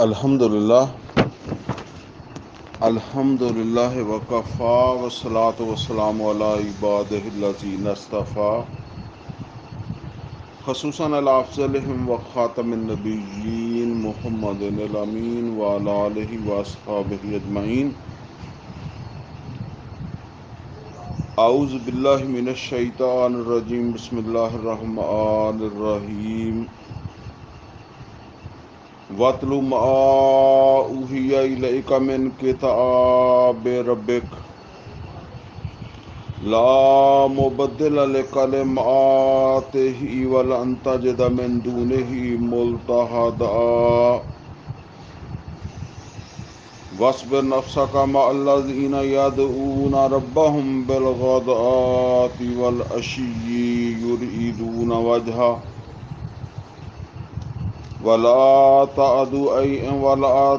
الحمدللہ وکفا والصلاة والسلام علی عبادہ الذین اصطفیٰ خصوصاً علی افضلہم وخاتم النبیین محمد الامین وعلی آلہ واصحابہ اجمعین. اعوذ باللہ من الشیطان الرجیم. بسم اللہ الرحمن الرحیم. وَاتْلُ مَا أُوحِيَ إِلَيْكَ مِنْ كِتَابِ رَبِّكَ لَا مُبَدِّلَ لِكَلِمَاتِهِ وَلَنْ تَجِدَ مِنْ دُونِهِ مُلْتَحَدًا. وَاصْبِرْ نَفْسَكَ مَعَ الَّذِينَ يَدْعُونَ رَبَّهُمْ بِالْغَدَاةِ وَالْعَشِيِّ يُرِيدُونَ وَجْهَهُ وَلَا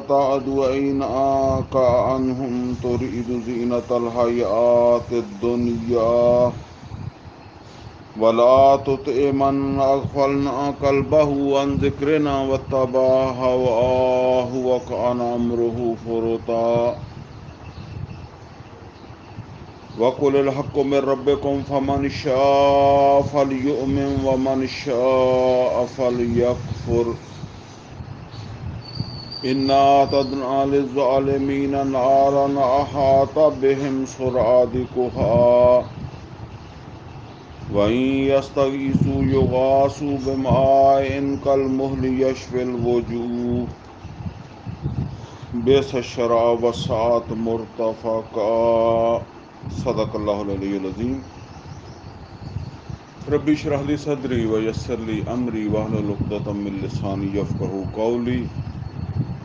تَعْدُ عَيْنَاكَ عَنْهُمْ تُرِيدُ زِينَةَ الْحَيَاةِ الدُّنْيَا وَلَا تُطِعْ مَنْ أَغْفَلْنَا قَلْبَهُ عَنْ ذِكْرِنَا وَاتَّبَعَ هَوَاهُ وَكَانَ أَمْرُهُ فُرُطًا. وَقُلِ الْحَقُّ مِنْ رَبِّكُمْ فَمَنْ شَاءَ فَلْيُؤْمِنْ وَمَنْ شَاءَ فَلْيَكْفُرْ. إِنَّا أَعْتَدْنَا لِلظَّالِمِينَ نَارًا أَحَاطَ بِهِمْ سُرَادِقُهَا وَإِنْ يَسْتَغِيثُوا يُغَاثُوا بِمَاءٍ كَالْمُهْلِ يَشْوِي الْوُجُوهَ بِئْسَ الشَّرَابُ وَسَاءَتْ مُرْتَفَقًا. صدق اللہ العلی العظیم. رب اشرح لی صدری ویسر لی امری واحلل عقدۃ من لسانی یفقہوا قولی.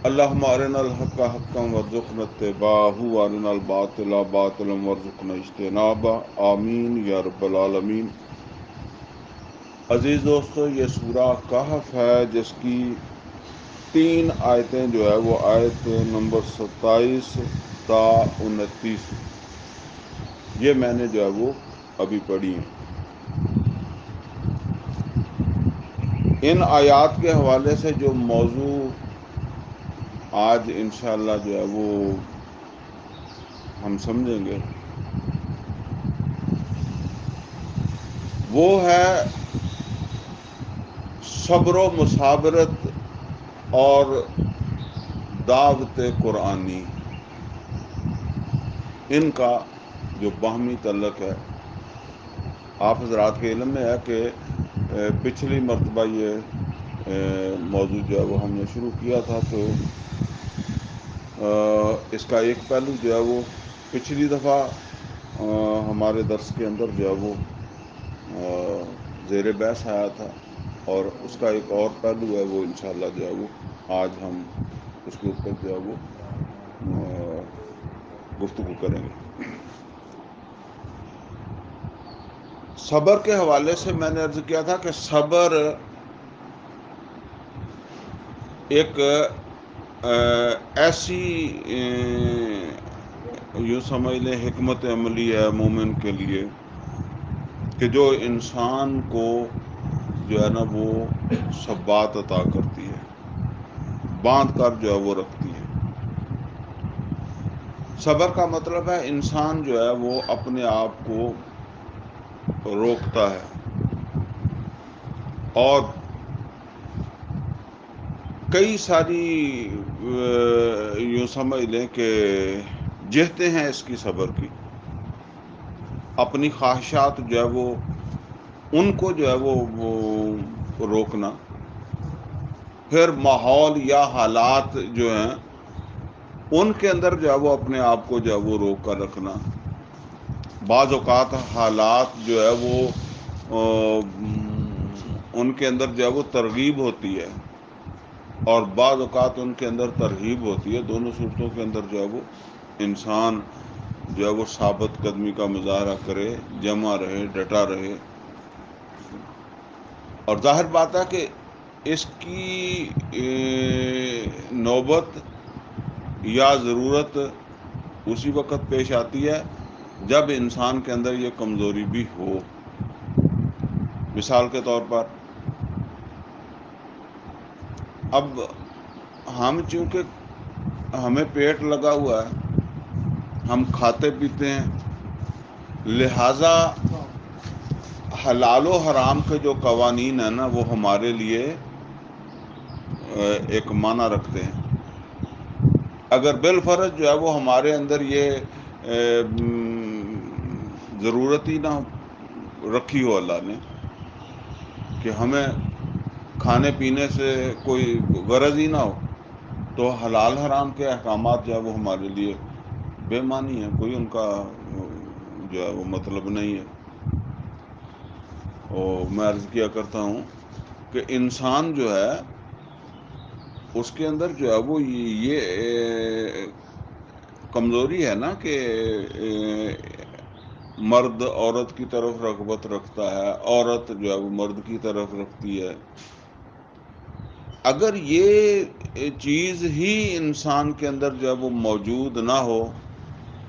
اللہم ارنا الحق حقا وارزقنا اتباعہ وارنا الباطل باطلا وارزقنا اجتنابہ. آمین یا رب العالمین. عزیز دوستو، یہ سورہ کہف ہے جس کی 3 آیتیں جو ہے وہ آیت نمبر 27 تا 29 یہ میں نے جو ہے وہ ابھی پڑھی ہیں. ان آیات کے حوالے سے جو موضوع آج انشاءاللہ جو ہے وہ ہم سمجھیں گے وہ ہے صبر و مثابرت اور دعوت قرآنی. ان کا جو باہمی تعلق ہے آپ حضرات کے علم میں ہے کہ پچھلی مرتبہ یہ موضوع جو ہے وہ ہم نے شروع کیا تھا تو اس کا ایک پہلو جو ہے وہ پچھلی دفعہ ہمارے درس کے اندر جو ہے وہ زیر بحث آیا تھا اور اس کا ایک اور پہلو ہے وہ انشاءاللہ جو ہے وہ آج ہم اس کے اوپر جو ہے وہ گفتگو کریں گے. صبر کے حوالے سے میں نے عرض کیا تھا کہ صبر ایک ایسی یوں سمجھ لیں حکمت عملی ہے مومن کے لیے کہ جو انسان کو جو ہے نا وہ ثبات عطا کرتی ہے، باندھ کر جو ہے وہ رکھتی ہے. صبر کا مطلب ہے انسان جو ہے وہ اپنے آپ کو روکتا ہے اور کئی ساری یوں سمجھ لیں کہ جہتیں ہیں اس کی صبر کی. اپنی خواہشات جو ہے وہ ان کو جو ہے وہ روکنا، پھر ماحول یا حالات جو ہیں ان کے اندر جو ہے وہ اپنے آپ کو جو ہے وہ روک کر رکھنا. بعض اوقات حالات جو ہے وہ ان کے اندر جو ہے وہ ترغیب ہوتی ہے اور بعض اوقات ان کے اندر ترغیب ہوتی ہے. دونوں صورتوں کے اندر جو ہے وہ انسان جو ہے وہ ثابت قدمی کا مظاہرہ کرے، جمع رہے، ڈٹا رہے. اور ظاہر بات ہے کہ اس کی نوبت یا ضرورت اسی وقت پیش آتی ہے جب انسان کے اندر یہ کمزوری بھی ہو. مثال کے طور پر اب ہم چونکہ ہمیں پیٹ لگا ہوا ہے، ہم کھاتے پیتے ہیں، لہذا حلال و حرام کے جو قوانین ہیں نا وہ ہمارے لیے ایک معنی رکھتے ہیں۔ اگر بالفرض جو ہے وہ ہمارے اندر یہ ضرورت ہی نہ رکھی ہو اللہ نے کہ ہمیں کھانے پینے سے کوئی غرض ہی نہ ہو، تو حلال حرام کے احکامات جو ہے وہ ہمارے لیے بے معنی ہے، کوئی ان کا جو ہے وہ مطلب نہیں ہے۔ اور میں عرض کیا کرتا ہوں کہ انسان جو ہے اس کے اندر جو ہے وہ یہ کمزوری ہے نا کہ مرد عورت کی طرف رغبت رکھتا ہے، عورت جو ہے وہ مرد کی طرف رکھتی ہے۔ اگر یہ چیز ہی انسان کے اندر جو ہے وہ موجود نہ ہو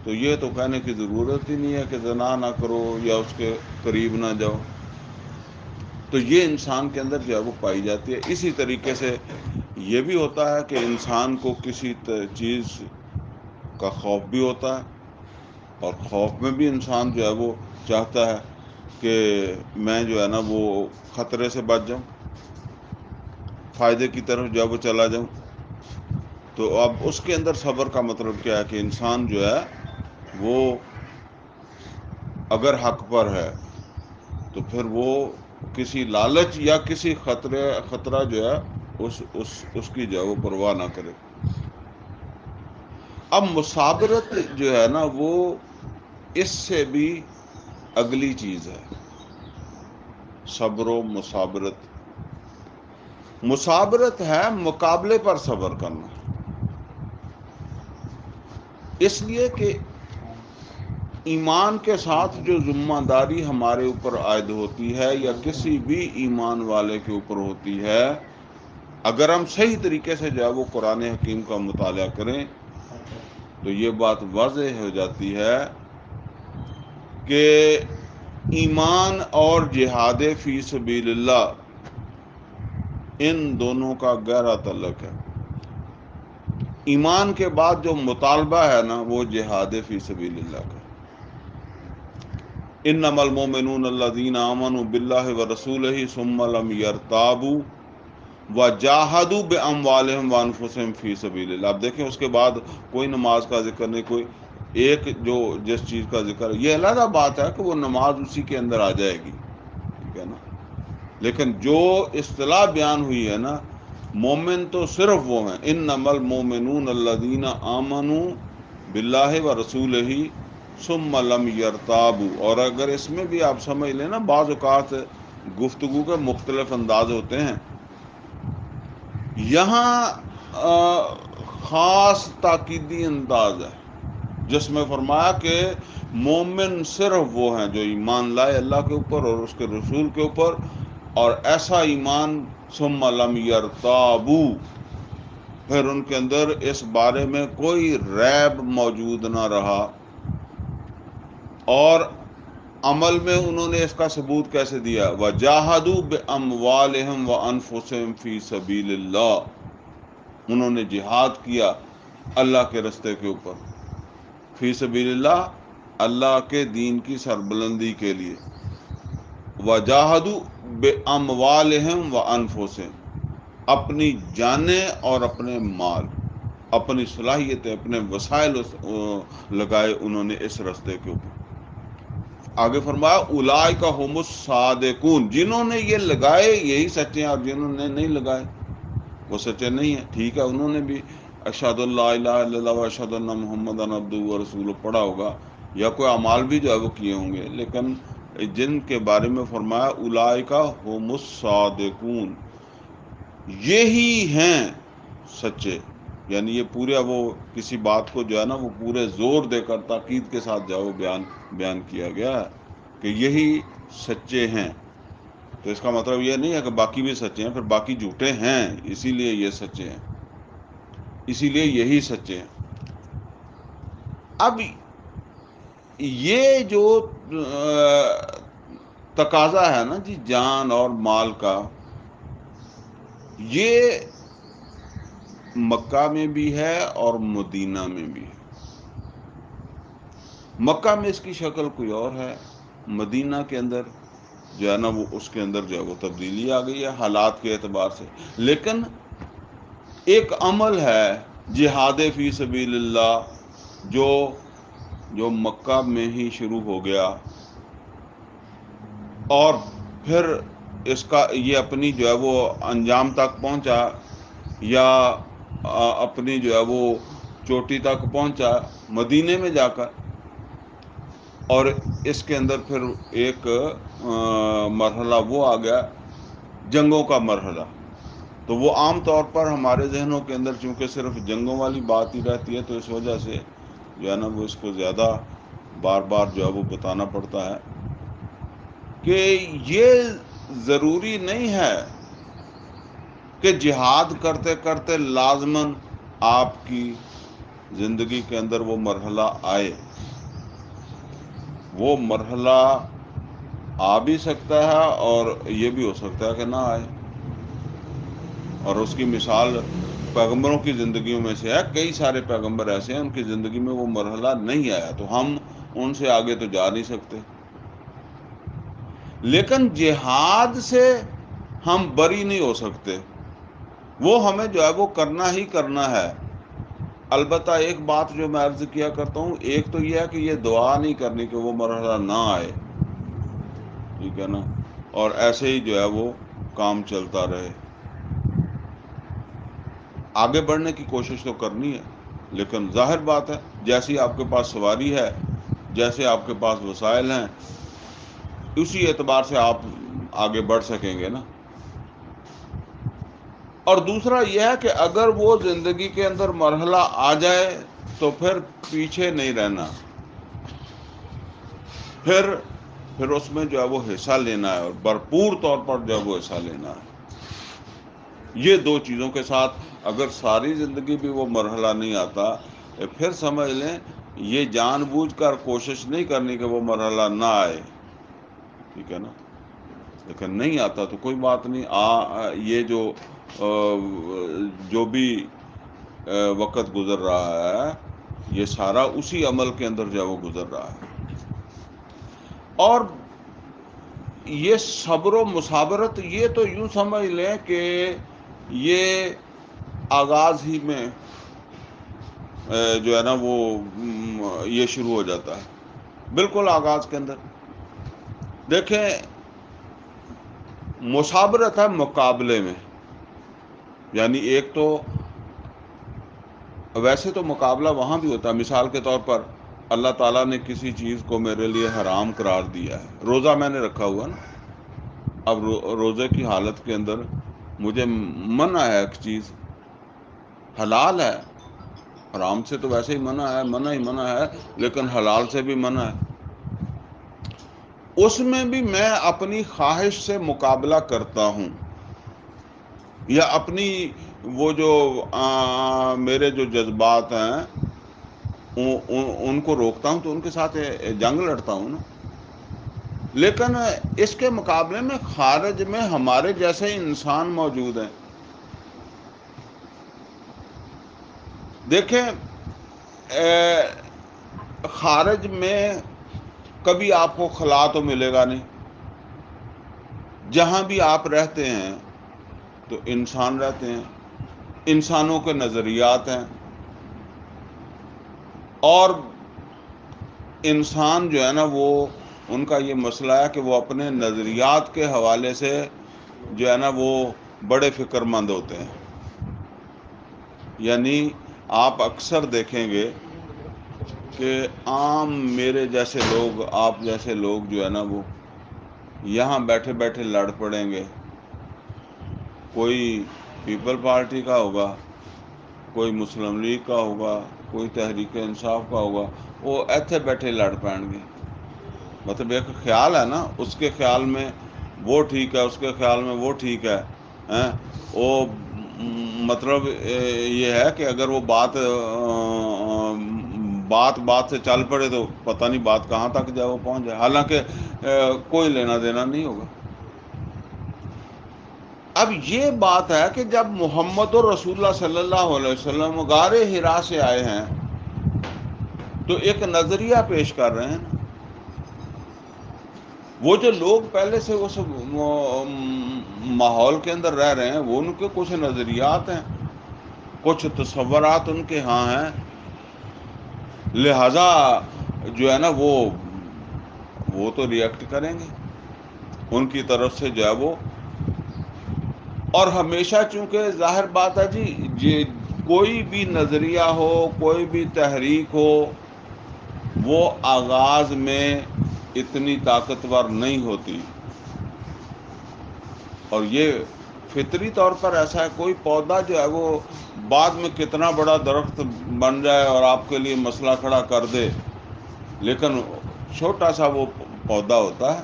تو یہ تو کہنے کی ضرورت ہی نہیں ہے کہ زنا نہ کرو یا اس کے قریب نہ جاؤ، تو یہ انسان کے اندر جو ہے وہ پائی جاتی ہے۔ اسی طریقے سے یہ بھی ہوتا ہے کہ انسان کو کسی چیز کا خوف بھی ہوتا ہے، اور خوف میں بھی انسان جو ہے وہ چاہتا ہے کہ میں جو ہے نا وہ خطرے سے بچ جاؤں، فائدے کی طرف جو ہے وہ چلا جاؤں۔ تو اب اس کے اندر صبر کا مطلب کیا ہے کہ انسان جو ہے وہ اگر حق پر ہے تو پھر وہ کسی لالچ یا کسی خطرہ جو ہے اس کی جو ہے وہ پرواہ نہ کرے۔ اب مصابرت جو ہے نا وہ اس سے بھی اگلی چیز ہے، صبر و مصابرت۔ مصابرت ہے مقابلے پر صبر کرنا، اس لیے کہ ایمان کے ساتھ جو ذمہ داری ہمارے اوپر عائد ہوتی ہے یا کسی بھی ایمان والے کے اوپر ہوتی ہے، اگر ہم صحیح طریقے سے جو ہے وہ قرآن حکیم کا مطالعہ کریں تو یہ بات واضح ہو جاتی ہے کہ ایمان اور جہاد فی سبیل اللہ ان دونوں کا گہرا تعلق ہے۔ ایمان کے بعد جو مطالبہ ہے نا وہ جہاد فی سبیل اللہ کا۔ انما المؤمنون الذین آمنوا باللہ ورسولہ ثم لم یرتابوا وجاہدوا باموالہم وانفسہم فی سبیل اللہ۔ اب دیکھیں اس کے بعد کوئی نماز کا ذکر نہیں، کوئی ایک جو جس چیز کا ذکر ہے، یہ علیحدہ بات ہے کہ وہ نماز اسی کے اندر آ جائے گی، ٹھیک ہے نا، لیکن جو اصطلاح بیان ہوئی ہے نا، مومن تو صرف وہ ہیں، انما المؤمنون الذین آمنوا باللہ ورسولہ ثم لم یرتابوا۔ اور اگر اس میں بھی آپ سمجھ لیں نا، بعض اوقات گفتگو کے مختلف انداز ہوتے ہیں، یہاں خاص تاکیدی انداز ہے جس میں فرمایا کہ مومن صرف وہ ہیں جو ایمان لائے اللہ کے اوپر اور اس کے رسول کے اوپر، اور ایسا ایمان ثم لم یرتابوا، پھر ان کے اندر اس بارے میں کوئی ریب موجود نہ رہا، اور عمل میں انہوں نے اس کا ثبوت کیسے دیا؟ وجاہدوا باموالہم وانفسہم فی سبیل اللہ، انہوں نے جہاد کیا اللہ کے رستے کے اوپر، فی سبیل اللہ، اللہ کے دین کی سربلندی کے لیے، وجاہدوا باموالہم وانفسہم، اپنی جانیں اور اپنے مال، اپنی صلاحیتیں، اپنے وسائل لگائے انہوں نے اس رستے کے اوپر۔ آگے فرمایا اولئک ھم الصادقون، جنہوں نے یہ لگائے یہی سچے ہیں، اور جنہوں نے نہیں لگائے وہ سچے نہیں ہیں۔ ٹھیک ہے، انہوں نے بھی اشہد ان لا الہ الا اللہ و اشہد ان محمدًا عبدہ ورسولہ پڑھا ہوگا، یا کوئی اعمال بھی جو ہے وہ کیے ہوں گے، لیکن جن کے بارے میں فرمایا اولئک ھم الصادقون، یہی ہیں سچے، یعنی یہ پورا وہ کسی بات کو جو ہے نا وہ پورے زور دے کر تاکید کے ساتھ جو ہے وہ بیان کیا گیا ہے کہ یہی سچے ہیں۔ تو اس کا مطلب یہ نہیں ہے کہ باقی بھی سچے ہیں، پھر باقی جھوٹے ہیں، اسی لیے یہ سچے ہیں، اسی لیے یہی سچے ہیں۔ اب یہ جو تقاضا ہے نا جی جان اور مال کا، یہ مکہ میں بھی ہے اور مدینہ میں بھی ہے۔ مکہ میں اس کی شکل کوئی اور ہے، مدینہ کے اندر جو ہے نا وہ اس کے اندر جو ہے وہ تبدیلی آ گئی ہے حالات کے اعتبار سے۔ لیکن ایک عمل ہے جہاد فی سبیل اللہ جو مکہ میں ہی شروع ہو گیا اور پھر اس کا یہ اپنی جو ہے وہ انجام تک پہنچا یا اپنی جو ہے وہ چوٹی تک پہنچا مدینے میں جا کر، اور اس کے اندر پھر ایک مرحلہ وہ آ گیا جنگوں کا مرحلہ۔ تو وہ عام طور پر ہمارے ذہنوں کے اندر چونکہ صرف جنگوں والی بات ہی رہتی ہے، تو اس وجہ سے جو ہے نا وہ اس کو زیادہ بار بار جو ہے وہ بتانا پڑتا ہے کہ یہ ضروری نہیں ہے کہ جہاد کرتے کرتے لازماً آپ کی زندگی کے اندر وہ مرحلہ آئے۔ وہ مرحلہ آ بھی سکتا ہے اور یہ بھی ہو سکتا ہے کہ نہ آئے، اور اس کی مثال پیغمبروں کی زندگیوں میں سے ہے۔ کئی سارے پیغمبر ایسے ہیں ان کی زندگی میں وہ مرحلہ نہیں آیا، تو ہم ان سے آگے تو جا نہیں سکتے۔ لیکن جہاد سے ہم بری نہیں ہو سکتے، وہ ہمیں جو ہے وہ کرنا ہی کرنا ہے۔ البتہ ایک بات جو میں عرض کیا کرتا ہوں، ایک تو یہ ہے کہ یہ دعا نہیں کرنی کہ وہ مرحلہ نہ آئے، ٹھیک ہے نا، اور ایسے ہی جو ہے وہ کام چلتا رہے۔ آگے بڑھنے کی کوشش تو کرنی ہے، لیکن ظاہر بات ہے جیسی آپ کے پاس سواری ہے، جیسے آپ کے پاس وسائل ہیں، اسی اعتبار سے آپ آگے بڑھ سکیں گے نا۔ اور دوسرا یہ ہے کہ اگر وہ زندگی کے اندر مرحلہ آ جائے تو پھر پیچھے نہیں رہنا، پھر اس میں جو ہے وہ حصہ لینا ہے، اور بھرپور طور پر جو ہے وہ حصہ لینا ہے۔ یہ دو چیزوں کے ساتھ اگر ساری زندگی بھی وہ مرحلہ نہیں آتا، پھر سمجھ لیں یہ جان بوجھ کر کوشش نہیں کرنی کہ وہ مرحلہ نہ آئے، ٹھیک ہے نا۔ لیکن نہیں آتا تو کوئی بات نہیں، یہ جو بھی وقت گزر رہا ہے یہ سارا اسی عمل کے اندر جو ہے وہ گزر رہا ہے۔ اور یہ صبر و مصابرت، یہ تو یوں سمجھ لیں کہ یہ آغاز ہی میں جو ہے نا وہ یہ شروع ہو جاتا ہے، بالکل آغاز کے اندر۔ دیکھیں مصابرت ہے مقابلے میں، یعنی ایک تو ویسے تو مقابلہ وہاں بھی ہوتا ہے، مثال کے طور پر اللہ تعالیٰ نے کسی چیز کو میرے لیے حرام قرار دیا ہے، روزہ میں نے رکھا ہوا نا، اب روزے کی حالت کے اندر مجھے منع ہے ایک چیز، حلال ہے، حرام سے تو ویسے ہی منع ہے، منع ہی منع ہے، لیکن حلال سے بھی منع ہے۔ اس میں بھی میں اپنی خواہش سے مقابلہ کرتا ہوں، یا اپنی وہ جو میرے جو جذبات ہیں ان کو روکتا ہوں، تو ان کے ساتھ جنگ لڑتا ہوں نا۔ لیکن اس کے مقابلے میں خارج میں ہمارے جیسے انسان موجود ہیں۔ دیکھیں خارج میں کبھی آپ کو خلا تو ملے گا نہیں، جہاں بھی آپ رہتے ہیں تو انسان رہتے ہیں، انسانوں کے نظریات ہیں، اور انسان جو ہے نا وہ ان کا یہ مسئلہ ہے کہ وہ اپنے نظریات کے حوالے سے جو ہے نا وہ بڑے فکر مند ہوتے ہیں۔ یعنی آپ اکثر دیکھیں گے کہ عام میرے جیسے لوگ، آپ جیسے لوگ جو ہے نا وہ یہاں بیٹھے بیٹھے لڑ پڑیں گے، کوئی پیپل پارٹی کا ہوگا، کوئی مسلم لیگ کا ہوگا، کوئی تحریک انصاف کا ہوگا، وہ ایتھے بیٹھے لڑ پائیں گے۔ مطلب ایک خیال ہے نا، اس کے خیال میں وہ ٹھیک ہے، اس کے خیال میں وہ ٹھیک ہے، وہ مطلب یہ ہے کہ اگر وہ بات سے چل پڑے تو پتہ نہیں بات کہاں تک جائے، وہ پہنچ جائے، حالانکہ کوئی لینا دینا نہیں ہوگا۔ اب یہ بات ہے کہ جب محمد رسول اللہ صلی اللہ علیہ وسلم غار حرا سے آئے ہیں تو ایک نظریہ پیش کر رہے ہیں نا. وہ جو لوگ پہلے سے اس ماحول کے اندر رہ رہے ہیں وہ ان کے کچھ نظریات ہیں، کچھ تصورات ان کے ہاں ہیں، لہذا جو ہے نا وہ تو ریئیکٹ کریں گے ان کی طرف سے جو ہے وہ. اور ہمیشہ چونکہ ظاہر بات ہے جی کوئی بھی نظریہ ہو، کوئی بھی تحریک ہو، وہ آغاز میں اتنی طاقتور نہیں ہوتی. اور یہ فطری طور پر ایسا ہے، کوئی پودا جو ہے وہ بعد میں کتنا بڑا درخت بن جائے اور آپ کے لیے مسئلہ کھڑا کر دے، لیکن چھوٹا سا وہ پودا ہوتا ہے،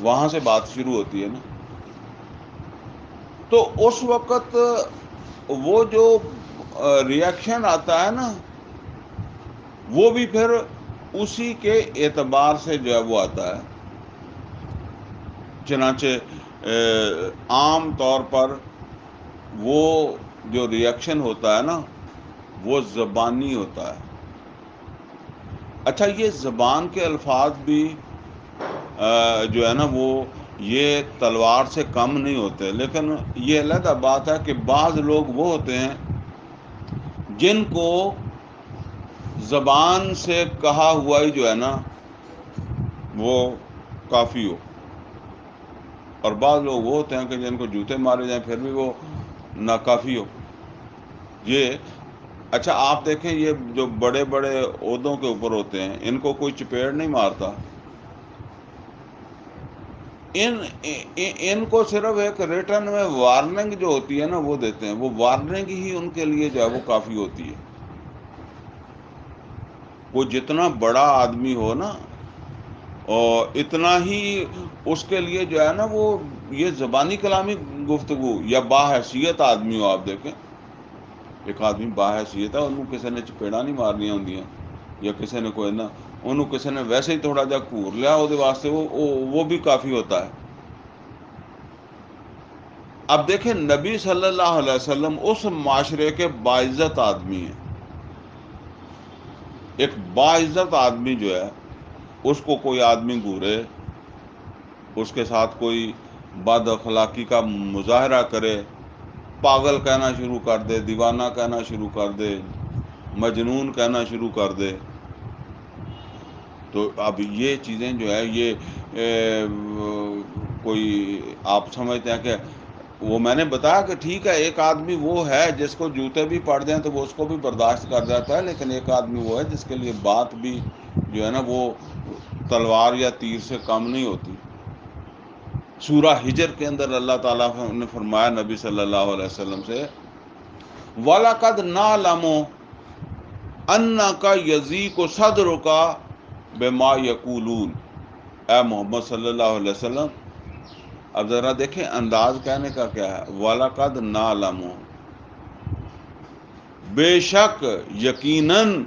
وہاں سے بات شروع ہوتی ہے نا. تو اس وقت وہ جو ریئیکشن آتا ہے نا وہ بھی پھر اسی کے اعتبار سے جو ہے وہ آتا ہے. چنانچہ عام طور پر وہ جو ریئیکشن ہوتا ہے نا وہ زبانی ہوتا ہے. اچھا، یہ زبان کے الفاظ بھی جو ہے نا وہ یہ تلوار سے کم نہیں ہوتے، لیکن یہ علیحدہ بات ہے کہ بعض لوگ وہ ہوتے ہیں جن کو زبان سے کہا ہوا ہی جو ہے نا وہ کافی ہو، اور بعض لوگ وہ ہوتے ہیں کہ جن کو جوتے مارے جائیں پھر بھی وہ ناکافی ہو. یہ اچھا آپ دیکھیں، یہ جو بڑے بڑے عہدوں کے اوپر ہوتے ہیں ان کو کوئی چپیڑ نہیں مارتا، ان کو صرف ایک ریٹن میں وارننگ جو ہوتی ہے نا وہ دیتے ہیں. وہ وارننگ ہی ان کے لیے جو ہے وہ کافی ہوتی ہے. وہ جتنا بڑا آدمی ہو نا اور اتنا ہی اس کے لیے جو ہے نا وہ یہ زبانی کلامی گفتگو یا باحیثیت آدمی ہو. آپ دیکھیں ایک آدمی باحیثیت ہے، انہوں کسی نے چپیڑا نہیں مارنی ہوندیاں یا کسی نے کوئی نہ انہوں کسی نے ویسے ہی تھوڑا جا گھور لیا وہ واسطے وہ بھی کافی ہوتا ہے. اب دیکھیں نبی صلی اللہ علیہ وسلم اس معاشرے کے باعزت آدمی ہیں. ایک باعزت آدمی جو ہے اس کو کوئی آدمی گھورے، اس کے ساتھ کوئی بد اخلاقی کا مظاہرہ کرے، پاگل کہنا شروع کر دے، دیوانہ کہنا شروع کر دے، مجنون کہنا شروع کر دے، تو اب یہ چیزیں جو ہے یہ کوئی آپ سمجھتے ہیں کہ وہ میں نے بتایا کہ ٹھیک ہے ایک آدمی وہ ہے جس کو جوتے بھی پڑ جائیں تو وہ اس کو بھی برداشت کر جاتا ہے، لیکن ایک آدمی وہ ہے جس کے لیے بات بھی جو ہے نا وہ تلوار یا تیر سے کم نہیں ہوتی. سورہ ہجر کے اندر اللہ تعالیٰ نے فرمایا نبی صلی اللہ علیہ وسلم سے وَلَقَدْ نَعْلَمُ أَنَّكَ يَضِيقُ صَدْرُكَ بِمَا يَقُولُونَ. اے محمد صلی اللہ علیہ وسلم اب ذرا دیکھیں انداز کہنے کا کیا ہے. وَلَقَدْ نَعْلَمُ بے شک یقیناً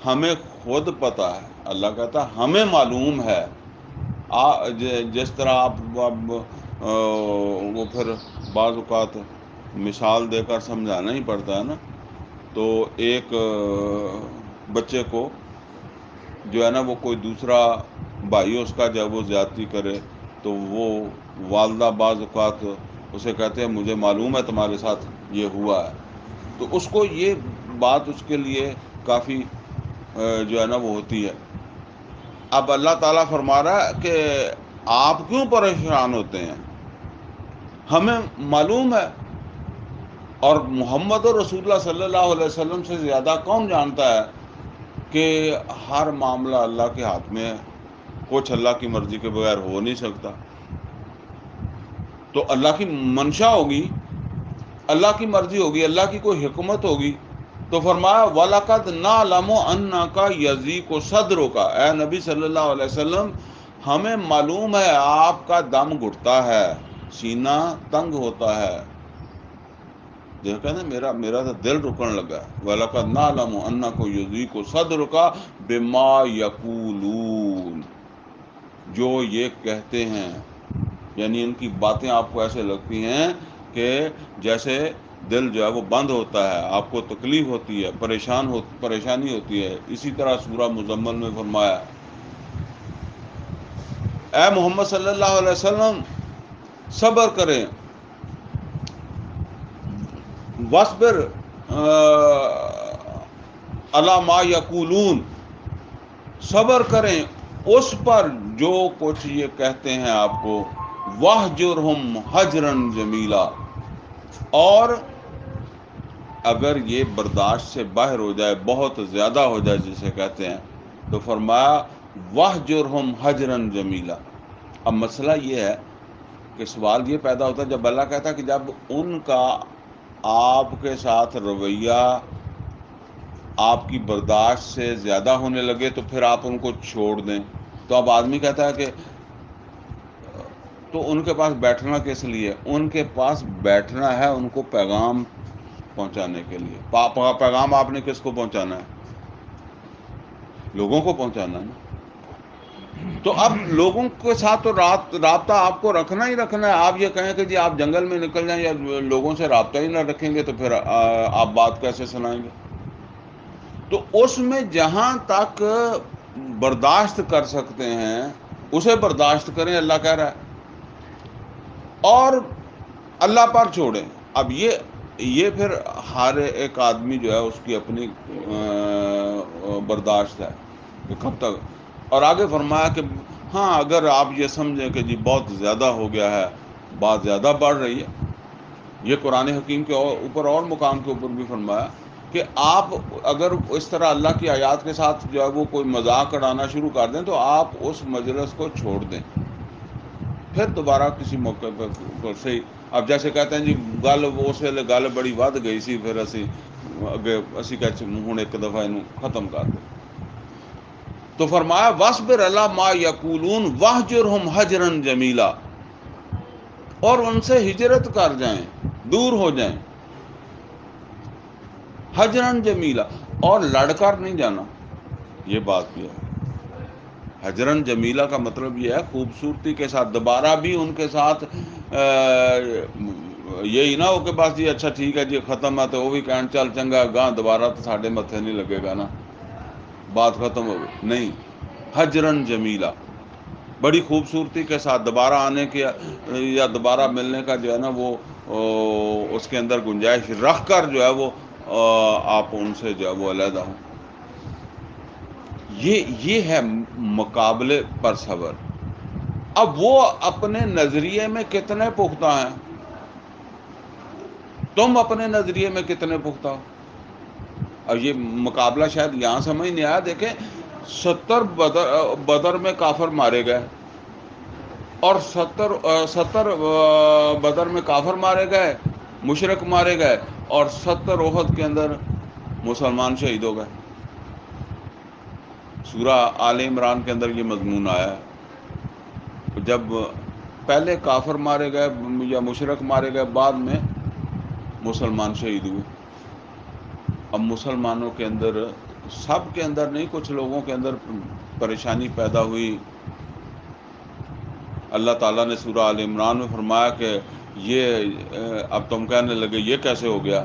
ہمیں خود پتہ ہے. اللہ کہتا ہے ہمیں معلوم ہے. جس طرح آپ وہ پھر بعض اوقات مثال دے کر سمجھانا ہی پڑتا ہے نا. تو ایک بچے کو جو ہے نا وہ کوئی دوسرا بھائی اس کا جب وہ زیادتی کرے تو وہ والدہ بعض اوقات اسے کہتے ہیں مجھے معلوم ہے تمہارے ساتھ یہ ہوا ہے، تو اس کو یہ بات اس کے لیے کافی جو ہے نا وہ ہوتی ہے. اب اللہ تعالیٰ فرما رہا ہے کہ آپ کیوں پریشان ہوتے ہیں، ہمیں معلوم ہے. اور محمد رسول اللہ صلی اللہ علیہ وسلم سے زیادہ کون جانتا ہے کہ ہر معاملہ اللہ کے ہاتھ میں ہے، کچھ اللہ کی مرضی کے بغیر ہو نہیں سکتا. تو اللہ کی منشا ہوگی، اللہ کی مرضی ہوگی، اللہ کی کوئی حکمت ہوگی. تو فرمایا وَلَقَدْ نَعْلَمُ أَنَّكَ يَضِيقُ صَدْرُكَ. اے نبی صلی اللہ علیہ وسلم ہمیں معلوم ہے آپ کا دم گھٹتا ہے، سینہ تنگ ہوتا ہے. دیکھا نا میرا تو دل رکن لگا. وَلَقَدْ نَعْلَمُ أَنَّكَ يَضِيقُ صَدْرُكَ بِمَا يَقُولُونَ. جو یہ کہتے ہیں یعنی ان کی باتیں آپ کو ایسے لگتی ہیں کہ جیسے دل جو ہے وہ بند ہوتا ہے، آپ کو تکلیف ہوتی ہے، پریشانی ہوتی ہے۔ اسی طرح سورہ مزمل میں فرمایا اے محمد صلی اللہ علیہ وسلم صبر کریں، وَاصْبِرْ عَلَىٰ مَا یقولون، صبر کریں اس پر جو کچھ یہ کہتے ہیں آپ کو، وَاہْجُرْهُمْ حَجْرًا جَمِيلًا، اور اگر یہ برداشت سے باہر ہو جائے، بہت زیادہ ہو جائے جسے کہتے ہیں، تو فرمایا وَاہْجُرْهُمْ حَجْرًا جَمِيلًا۔ اب مسئلہ یہ ہے کہ سوال یہ پیدا ہوتا ہے جب اللہ کہتا ہے کہ جب ان کا آپ کے ساتھ رویہ آپ کی برداشت سے زیادہ ہونے لگے تو پھر آپ ان کو چھوڑ دیں، تو اب آدمی کہتا ہے کہ تو ان کے پاس بیٹھنا کس لیے؟ ان کے پاس بیٹھنا ہے ان کو پیغام پہنچانے کے لیے۔ پیغام آپ نے کس کو پہنچانا ہے؟ لوگوں کو پہنچانا ہے نا۔ تو اب لوگوں کے ساتھ تو رابطہ آپ کو رکھنا ہی رکھنا ہے۔ آپ یہ کہیں کہ جی آپ جنگل میں نکل جائیں یا لوگوں سے رابطہ ہی نہ رکھیں گے تو پھر آپ بات کیسے سنائیں گے؟ تو اس میں جہاں تک برداشت کر سکتے ہیں اسے برداشت کریں، اللہ کہہ رہا ہے، اور اللہ پر چھوڑیں۔ اب یہ پھر ہر ایک آدمی جو ہے اس کی اپنی برداشت ہے کہ کب تک۔ اور آگے فرمایا کہ ہاں اگر آپ یہ سمجھیں کہ جی بہت زیادہ ہو گیا ہے، بات زیادہ بڑھ رہی ہے، یہ قرآن حکیم کے اوپر اور مقام کے اوپر بھی فرمایا کہ آپ اگر اس طرح اللہ کی آیات کے ساتھ جو ہے وہ کوئی مذاق اڑانا شروع کر دیں تو آپ اس مجلس کو چھوڑ دیں، پھر دوبارہ کسی موقع پر صحیح۔ اب جیسے کہتے ہیں جی گل اس ویلے گل بڑی ود گئی سی، پھر اسی کہ ہوں ایک دفعہ انہوں ختم کر دیں۔ تو فرمایا وَاصْبِرْ عَلَىٰ مَا یقولون وَاہْجُرْهُمْ حَجْرًا جَمِيلًا، اور ان سے ہجرت کر جائیں، دور ہو جائیں، حجرًا جمیلا، اور لڑ کر نہیں جانا۔ یہ بات یہ ہے، حجرًا جمیلا کا مطلب یہ ہے خوبصورتی کے ساتھ، دوبارہ بھی ان کے ساتھ یہی نہ ہو کہ بس جی اچھا ٹھیک ہے جی ختم ہے تو وہ بھی کہن چل چنگا گاں دوبارہ تو ساڈے متھے نہیں لگے گا نا، بات ختم ہو گئی، نہیں، حجرًا جمیلا، بڑی خوبصورتی کے ساتھ دوبارہ آنے کے یا دوبارہ ملنے کا جو ہے نا وہ اس کے اندر گنجائش رکھ کر جو ہے وہ آپ ان سے جو ہے وہ علیحدہ ہوں۔ یہ ہے مقابلے پر صبر۔ اب وہ اپنے نظریے میں کتنے پختہ ہیں، تم اپنے نظریے میں کتنے پختہ ہو۔ اب یہ مقابلہ شاید یہاں سمجھ نہیں آیا۔ دیکھیں 70 بدر میں کافر مارے گئے، اور 70 بدر میں کافر مارے گئے، مشرک مارے گئے، اور 70 احد کے اندر مسلمان شہید ہو گئے۔ سورہ آل عمران کے اندر یہ مضمون آیا ہے، جب پہلے کافر مارے گئے یا مشرک مارے گئے، بعد میں مسلمان شہید ہوئے۔ اب مسلمانوں کے اندر، سب کے اندر نہیں، کچھ لوگوں کے اندر پریشانی پیدا ہوئی۔ اللہ تعالیٰ نے سورہ آل عمران میں فرمایا کہ یہ اب تم کہنے لگے یہ کیسے ہو گیا،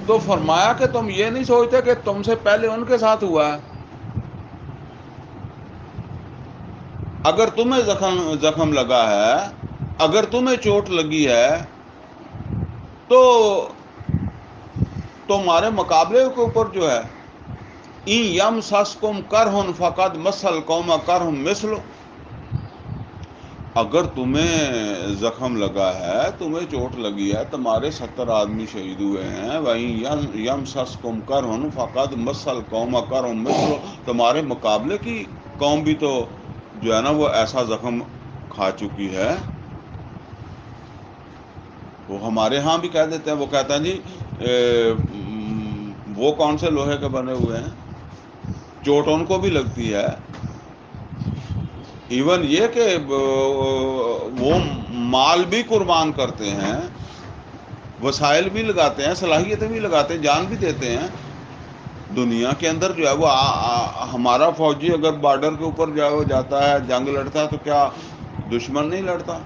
تو فرمایا کہ تم یہ نہیں سوچتے کہ تم سے پہلے ان کے ساتھ ہوا ہے۔ اگر تمہیں زخم لگا ہے، اگر تمہیں چوٹ لگی ہے تو تمہارے مقابلے کے اوپر جو ہے این یمسسکم کرہن فقد مس القوم کرہم مثلہ، اگر تمہیں زخم لگا ہے، تمہیں چوٹ لگی ہے، تمہارے 70 آدمی شہید ہوئے ہیں، وَإِن یمسسکم کرہن فقد مس القوم کرہم مثلہ، تمہارے مقابلے کی قوم بھی تو جو ہے نا وہ ایسا زخم کھا چکی ہے۔ وہ ہمارے ہاں بھی کہہ دیتے ہیں، وہ کہتے ہیں جی وہ کون سے لوہے کے بنے ہوئے ہیں، چوٹ ان کو بھی لگتی ہے۔ ایون یہ کہ وہ مال بھی قربان کرتے ہیں، وسائل بھی لگاتے ہیں، صلاحیتیں بھی لگاتے ہیں، جان بھی دیتے ہیں، دنیا کے اندر جو ہے وہ ہمارا فوجی اگر بارڈر کے اوپر جو ہے وہ جاتا ہے، جنگ لڑتا ہے، تو کیا دشمن نہیں لڑتا؟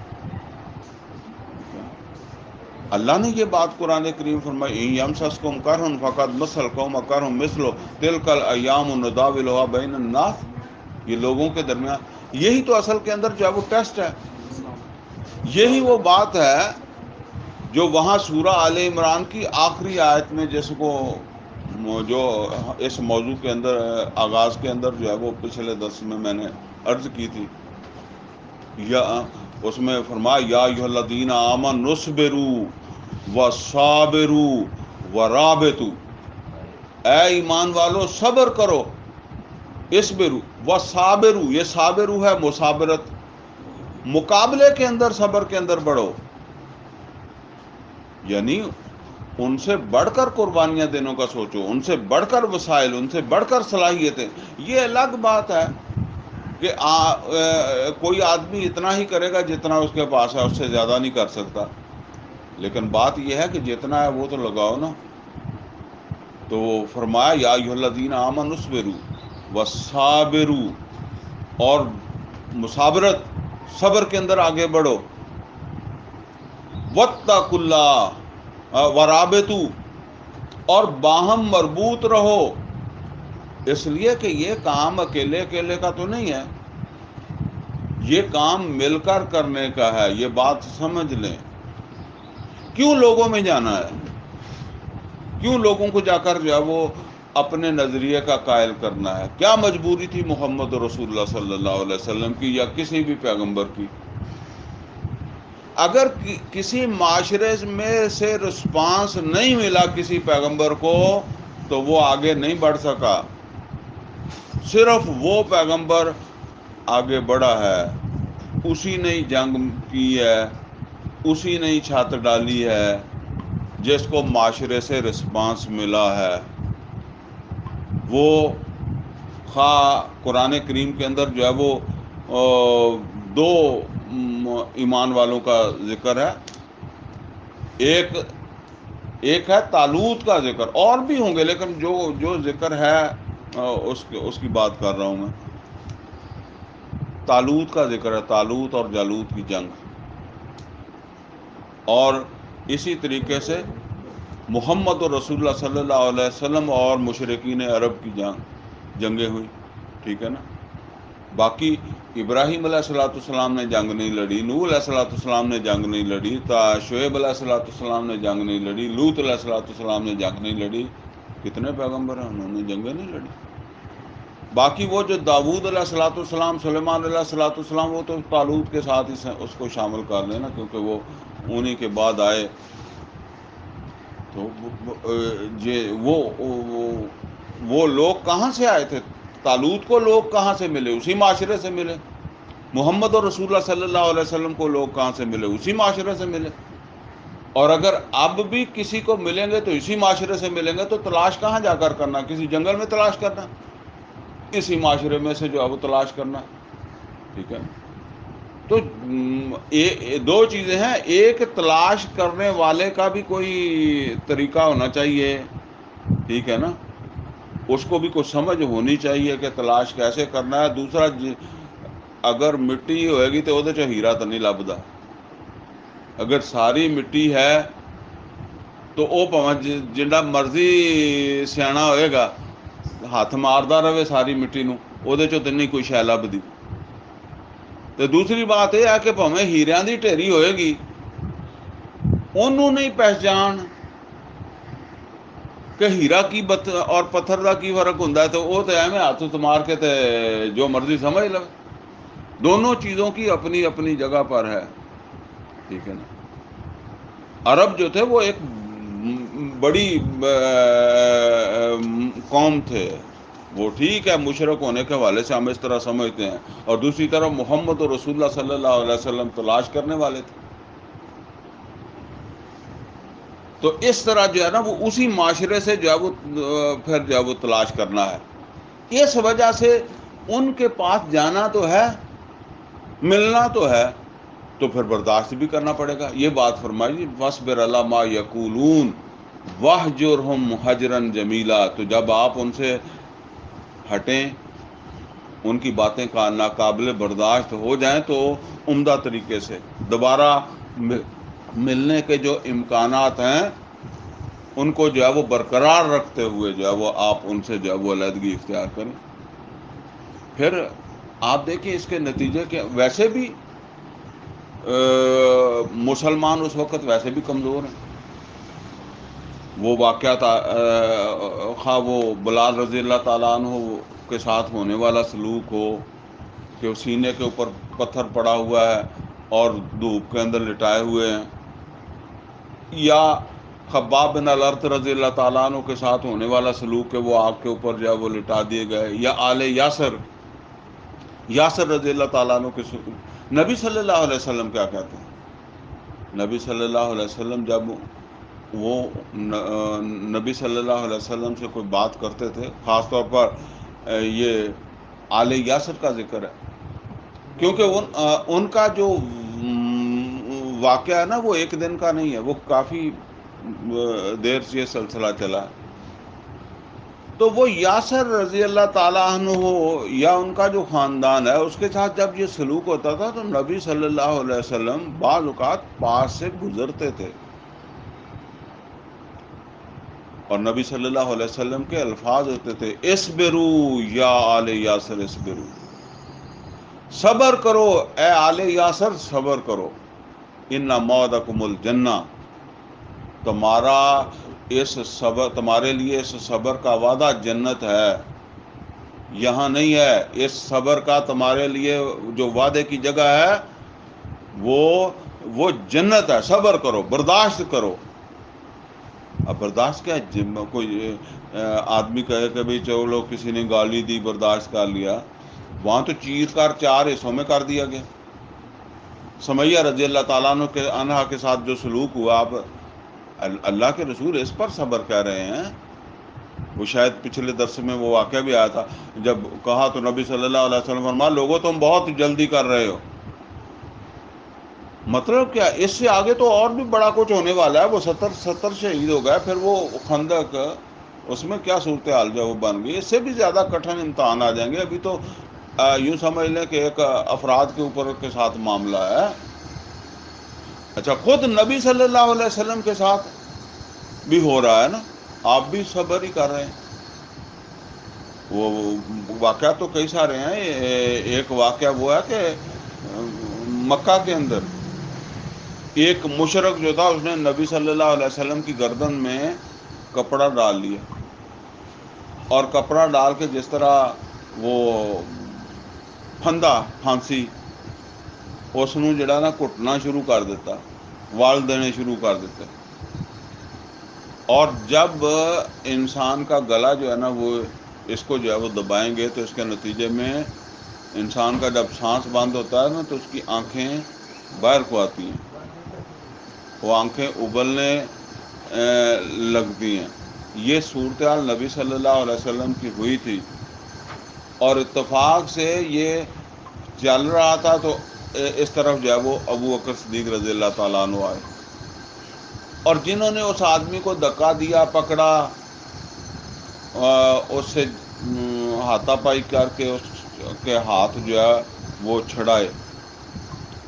اللہ نے یہ بات قرآن کریم فرمائی، یمسسکم کرہن فقد مس القوم کرہم مثلہ تلک الایام نداولھا بین الناس. یہ لوگوں کے درمیان، یہی تو اصل کے اندر جو ہے وہ ٹیسٹ ہے. یہی وہ بات ہے جو وہاں سورہ آل عمران کی آخری آیت میں، جس کو جو اس موضوع کے اندر آغاز کے اندر جو ہے وہ پچھلے درس میں نے عرض کی تھی، یا اس میں فرمایا یا ایھا الذین آمنوا اصبروا وصابروا ورابطوا، اے ایمان والو صبر کرو، اصبروا وصابروا، یہ صابروا ہے مصابرت، مقابلے کے اندر، صبر کے اندر بڑھو، یعنی ان سے بڑھ کر قربانیاں دینے کا سوچو، ان سے بڑھ کر وسائل، ان سے بڑھ کر صلاحیتیں. یہ الگ بات ہے کہ کوئی آدمی اتنا ہی کرے گا جتنا اس کے پاس ہے، اس سے زیادہ نہیں کر سکتا. لیکن بات یہ ہے کہ جتنا ہے وہ تو لگاؤ نا. تو فرمایا یا ایھا الذین آمنوا اصبروا وصابروا، اور مصابرت، صبر کے اندر آگے بڑھو، واتقوا اللہ ورابطوا، اور باہم مربوط رہو. اس لیے کہ یہ کام اکیلے اکیلے کا تو نہیں ہے، یہ کام مل کر کرنے کا ہے. یہ بات سمجھ لیں. کیوں لوگوں میں جانا ہے؟ کیوں لوگوں کو جا کر جو ہے وہ اپنے نظریے کا قائل کرنا ہے؟ کیا مجبوری تھی محمد رسول اللہ صلی اللہ علیہ وسلم کی یا کسی بھی پیغمبر کی؟ اگر کسی معاشرے میں سے رسپانس نہیں ملا کسی پیغمبر کو تو وہ آگے نہیں بڑھ سکا. صرف وہ پیغمبر آگے بڑھا ہے، اسی نے جنگ کی ہے، اسی نے چھت ڈالی ہے جس کو معاشرے سے رسپانس ملا ہے. وہ خواہ قرآن کریم کے اندر جو ہے وہ دو ایمان والوں کا ذکر ہے. ایک ہے طالوت کا ذکر، اور بھی ہوں گے لیکن جو ذکر ہے اس کی بات کر رہا ہوں میں. طالوت کا ذکر ہے، طالوت اور جالوت کی جنگ. اور اسی طریقے سے محمد رسول اللہ صلی اللہ علیہ وسلم اور مشرکین عرب کی جنگیں ہوئی، ٹھیک ہے نا. باقی ابراہیم علیہ الصلوۃ والسلام نے جنگ نہیں لڑی، نوح علیہ الصلوۃ والسلام نے جنگ نہیں لڑی، شعیب علیہ الصلوۃ والسلام نے جنگ نہیں لڑی، لوط علیہ الصلوۃ والسلام نے جنگ نہیں لڑی. کتنے پیغمبر ہیں انہوں نے جنگیں نہیں لڑی. باقی وہ جو داؤد علیہ الصلوۃ والسلام، سلیمان علیہ الصلوۃ والسلام، وہ تو طالوت کے ساتھ ہی اس کو شامل کر لینا کیونکہ وہ انہی کے بعد آئے. تو وہ لوگ کہاں سے آئے تھے؟ طالوت کو لوگ کہاں سے ملے؟ اسی معاشرے سے ملے. محمد اور رسول اللہ صلی اللہ علیہ وسلم کو لوگ کہاں سے ملے؟ اسی معاشرے سے ملے. اور اگر اب بھی کسی کو ملیں گے تو اسی معاشرے سے ملیں گے. تو تلاش کہاں جا کر کرنا؟ کسی جنگل میں تلاش کرنا، اسی معاشرے میں سے جو ہے وہ تلاش کرنا، ٹھیک ہے. تو دو چیزیں ہیں، ایک تلاش کرنے والے کا بھی کوئی طریقہ ہونا چاہیے، ٹھیک ہے نا، اس کو بھی کچھ سمجھ ہونی چاہیے کہ تلاش کیسے کرنا ہے. دوسرا، اگر مٹی ہوئے گی تو وہ ہیرا تو نہیں لبدا. اگر ساری مٹی ہے تو وہ پاویں جنہ مرضی سیاح ہوئے گا، ہاتھ ماردا رہے ساری مٹی نو، وہ نہیں کوئی شے لبدی. تو دوسری بات یہ ہے کہ بھاویں ہیریاں دی ڈھیری ہوئے گی، انہوں نہیں پہچان کہ ہیرا کی اور پتھر دا کی فرق ہوندا ہے، تو وہ تو ایویں ہاتھ مار کے تے جو مرضی سمجھ لو. دونوں چیزوں کی اپنی اپنی جگہ پر ہے، ٹھیک ہے نا. عرب جو تھے وہ ایک بڑی قوم تھے. وہ ٹھیک ہے مشرک ہونے کے حوالے سے ہم اس طرح سمجھتے ہیں، اور دوسری طرف محمد اور رسول اللہ صلی اللہ علیہ وسلم تلاش کرنے والے تھے. تو اس طرح جو ہے نا وہ اسی معاشرے سے جو ہے وہ پھر جو ہے وہ تلاش کرنا ہے. اس وجہ سے ان کے پاس جانا تو ہے، ملنا تو ہے، تو پھر برداشت بھی کرنا پڑے گا. یہ بات فرمائی وَاصْبِرْ عَلَىٰ مَا يَقُولُونَ، وَاحْجُرْهُمْ حَجْرًا جَمِيلًا، تو جب آپ ان سے ہٹیں، ان کی باتیں کا ناقابل برداشت ہو جائیں تو عمدہ طریقے سے دوبارہ ملنے کے جو امکانات ہیں ان کو جو ہے وہ برقرار رکھتے ہوئے جو ہے وہ آپ ان سے جو ہے وہ علیحدگی اختیار کریں۔ پھر آپ دیکھیں اس کے نتیجے کے ویسے بھی مسلمان اس وقت ویسے بھی کمزور ہیں۔ وہ واقعات خواہ وہ بلال رضی اللہ تعالیٰ عنہ کے ساتھ ہونے والا سلوک ہو کہ وہ سینے کے اوپر پتھر پڑا ہوا ہے اور دھوپ کے اندر لٹائے ہوئے ہیں، یا خباب بن الارت رضی اللہ تعالیٰ عنہ کے ساتھ ہونے والا سلوک کہ وہ آگ کے اوپر جو ہے وہ لٹا دیے گئے، یا آل یاسر رضی اللہ تعالیٰ عنہ کے نبی صلی اللہ علیہ وسلم کیا کہتے ہیں؟ نبی صلی اللہ علیہ وسلم جب وہ نبی صلی اللہ علیہ وسلم سے کوئی بات کرتے تھے، خاص طور پر یہ آل یاسر کا ذکر ہے، کیونکہ ان کا جو واقعہ ہے نا وہ ایک دن کا نہیں ہے، وہ کافی دیر سے یہ سلسلہ چلا ہے۔ تو وہ یاسر رضی اللہ تعالیٰ عنہ ہو یا ان کا جو خاندان ہے اس کے ساتھ جب یہ سلوک ہوتا تھا تو نبی صلی اللہ علیہ وسلم بعض اوقات پاس سے گزرتے تھے اور نبی صلی اللہ علیہ وسلم کے الفاظ ہوتے تھے، اصبرو یا آل یاسر اصبرو، صبر کرو اے آل یاسر صبر کرو، ان موعدکم الجنہ، تمہارا اس صبر، تمہارے لیے اس صبر کا وعدہ جنت ہے، یہاں نہیں ہے، اس صبر کا تمہارے لیے جو وعدے کی جگہ ہے وہ جنت ہے، صبر کرو، برداشت کرو۔ اب برداشت کیا ہے؟ کوئی آدمی کہے کہ بھئی چلو کسی نے گالی دی برداشت کر لیا، وہاں تو چیر کر 4 حصوں میں کر دیا گیا۔ سمیہ رضی اللہ تعالیٰ عنہ کے ساتھ جو سلوک ہوا، اب اللہ کے رسول اس پر صبر کہہ رہے ہیں، وہ شاید پچھلے درس میں وہ واقعہ بھی آیا تھا، جب کہا تو نبی صلی اللہ علیہ وسلم فرمایا لوگوں تم بہت جلدی کر رہے ہو۔ مطلب کیا، اس سے آگے تو اور بھی بڑا کچھ ہونے والا ہے، وہ 70 شہید ہو گئے، پھر وہ خندق، اس میں کیا صورتحال جو وہ بن گئی، اس سے بھی زیادہ کٹھن امتحان آ جائیں گے۔ ابھی تو یوں سمجھ لیں کہ ایک افراد کے اوپر کے ساتھ معاملہ ہے۔ اچھا، خود نبی صلی اللہ علیہ وسلم کے ساتھ بھی ہو رہا ہے نا، آپ بھی صبر ہی کر رہے ہیں۔ وہ واقعات تو کئی سارے ہیں۔ ایک واقعہ وہ ہے کہ مکہ کے اندر ایک مشرک جو تھا اس نے نبی صلی اللہ علیہ وسلم کی گردن میں کپڑا ڈال لیا، اور کپڑا ڈال کے جس طرح وہ پھانسی اس نو جڑا نا کٹنا شروع کر دیتا، وال دینے شروع کر دیتے، اور جب انسان کا گلا جو ہے نا وہ اس کو جو ہے وہ دبائیں گے تو اس کے نتیجے میں انسان کا جب سانس بند ہوتا ہے نا تو اس کی آنکھیں باہر کو آتی ہیں، وہ آنکھیں ابلنے لگتی ہیں۔ یہ صورتحال نبی صلی اللہ علیہ وسلم کی ہوئی تھی، اور اتفاق سے یہ چل رہا تھا تو اس طرف جو ہے وہ ابو بکر صدیق رضی اللہ تعالیٰ عنہ آئے، اور جنہوں نے اس آدمی کو دھکا دیا، پکڑا، اس سے ہاتھا پائی کر کے اس کے ہاتھ جو ہے وہ چھڑائے،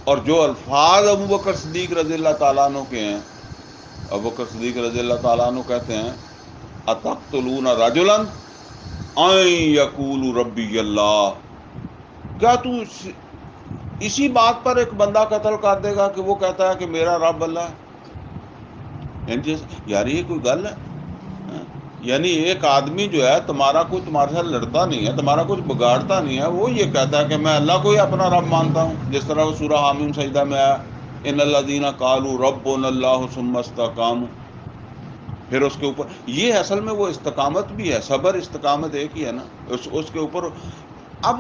اور جو الفاظ ابو بکر صدیق رضی اللہ تعالیٰ عنہ کے ہیں، ابو بکر صدیق رضی اللہ تعالیٰ عنہ کہتے ہیں اتقتلون رجلا ان یقول ربی اللہ، کیا تو اسی بات پر ایک بندہ قتل کر دے گا کہ وہ کہتا ہے کہ میرا رب اللہ ہے؟ یار یہ کوئی گل ہے؟ یعنی ایک آدمی جو ہے تمہارا کوئی تمہارے ساتھ لڑتا نہیں ہے، تمہارا کچھ بگاڑتا نہیں ہے، وہ یہ کہتا ہے کہ میں اللہ کو ہی اپنا رب مانتا ہوں، جس طرح وہ سورہ حامیم سجدہ میں آیا ان الذین قالوا ربنا اللہ ثم استقاموا، پھر اس کے اوپر یہ اصل میں وہ استقامت بھی ہے، صبر استقامت ایک ہی ہے نا، اس کے اوپر اب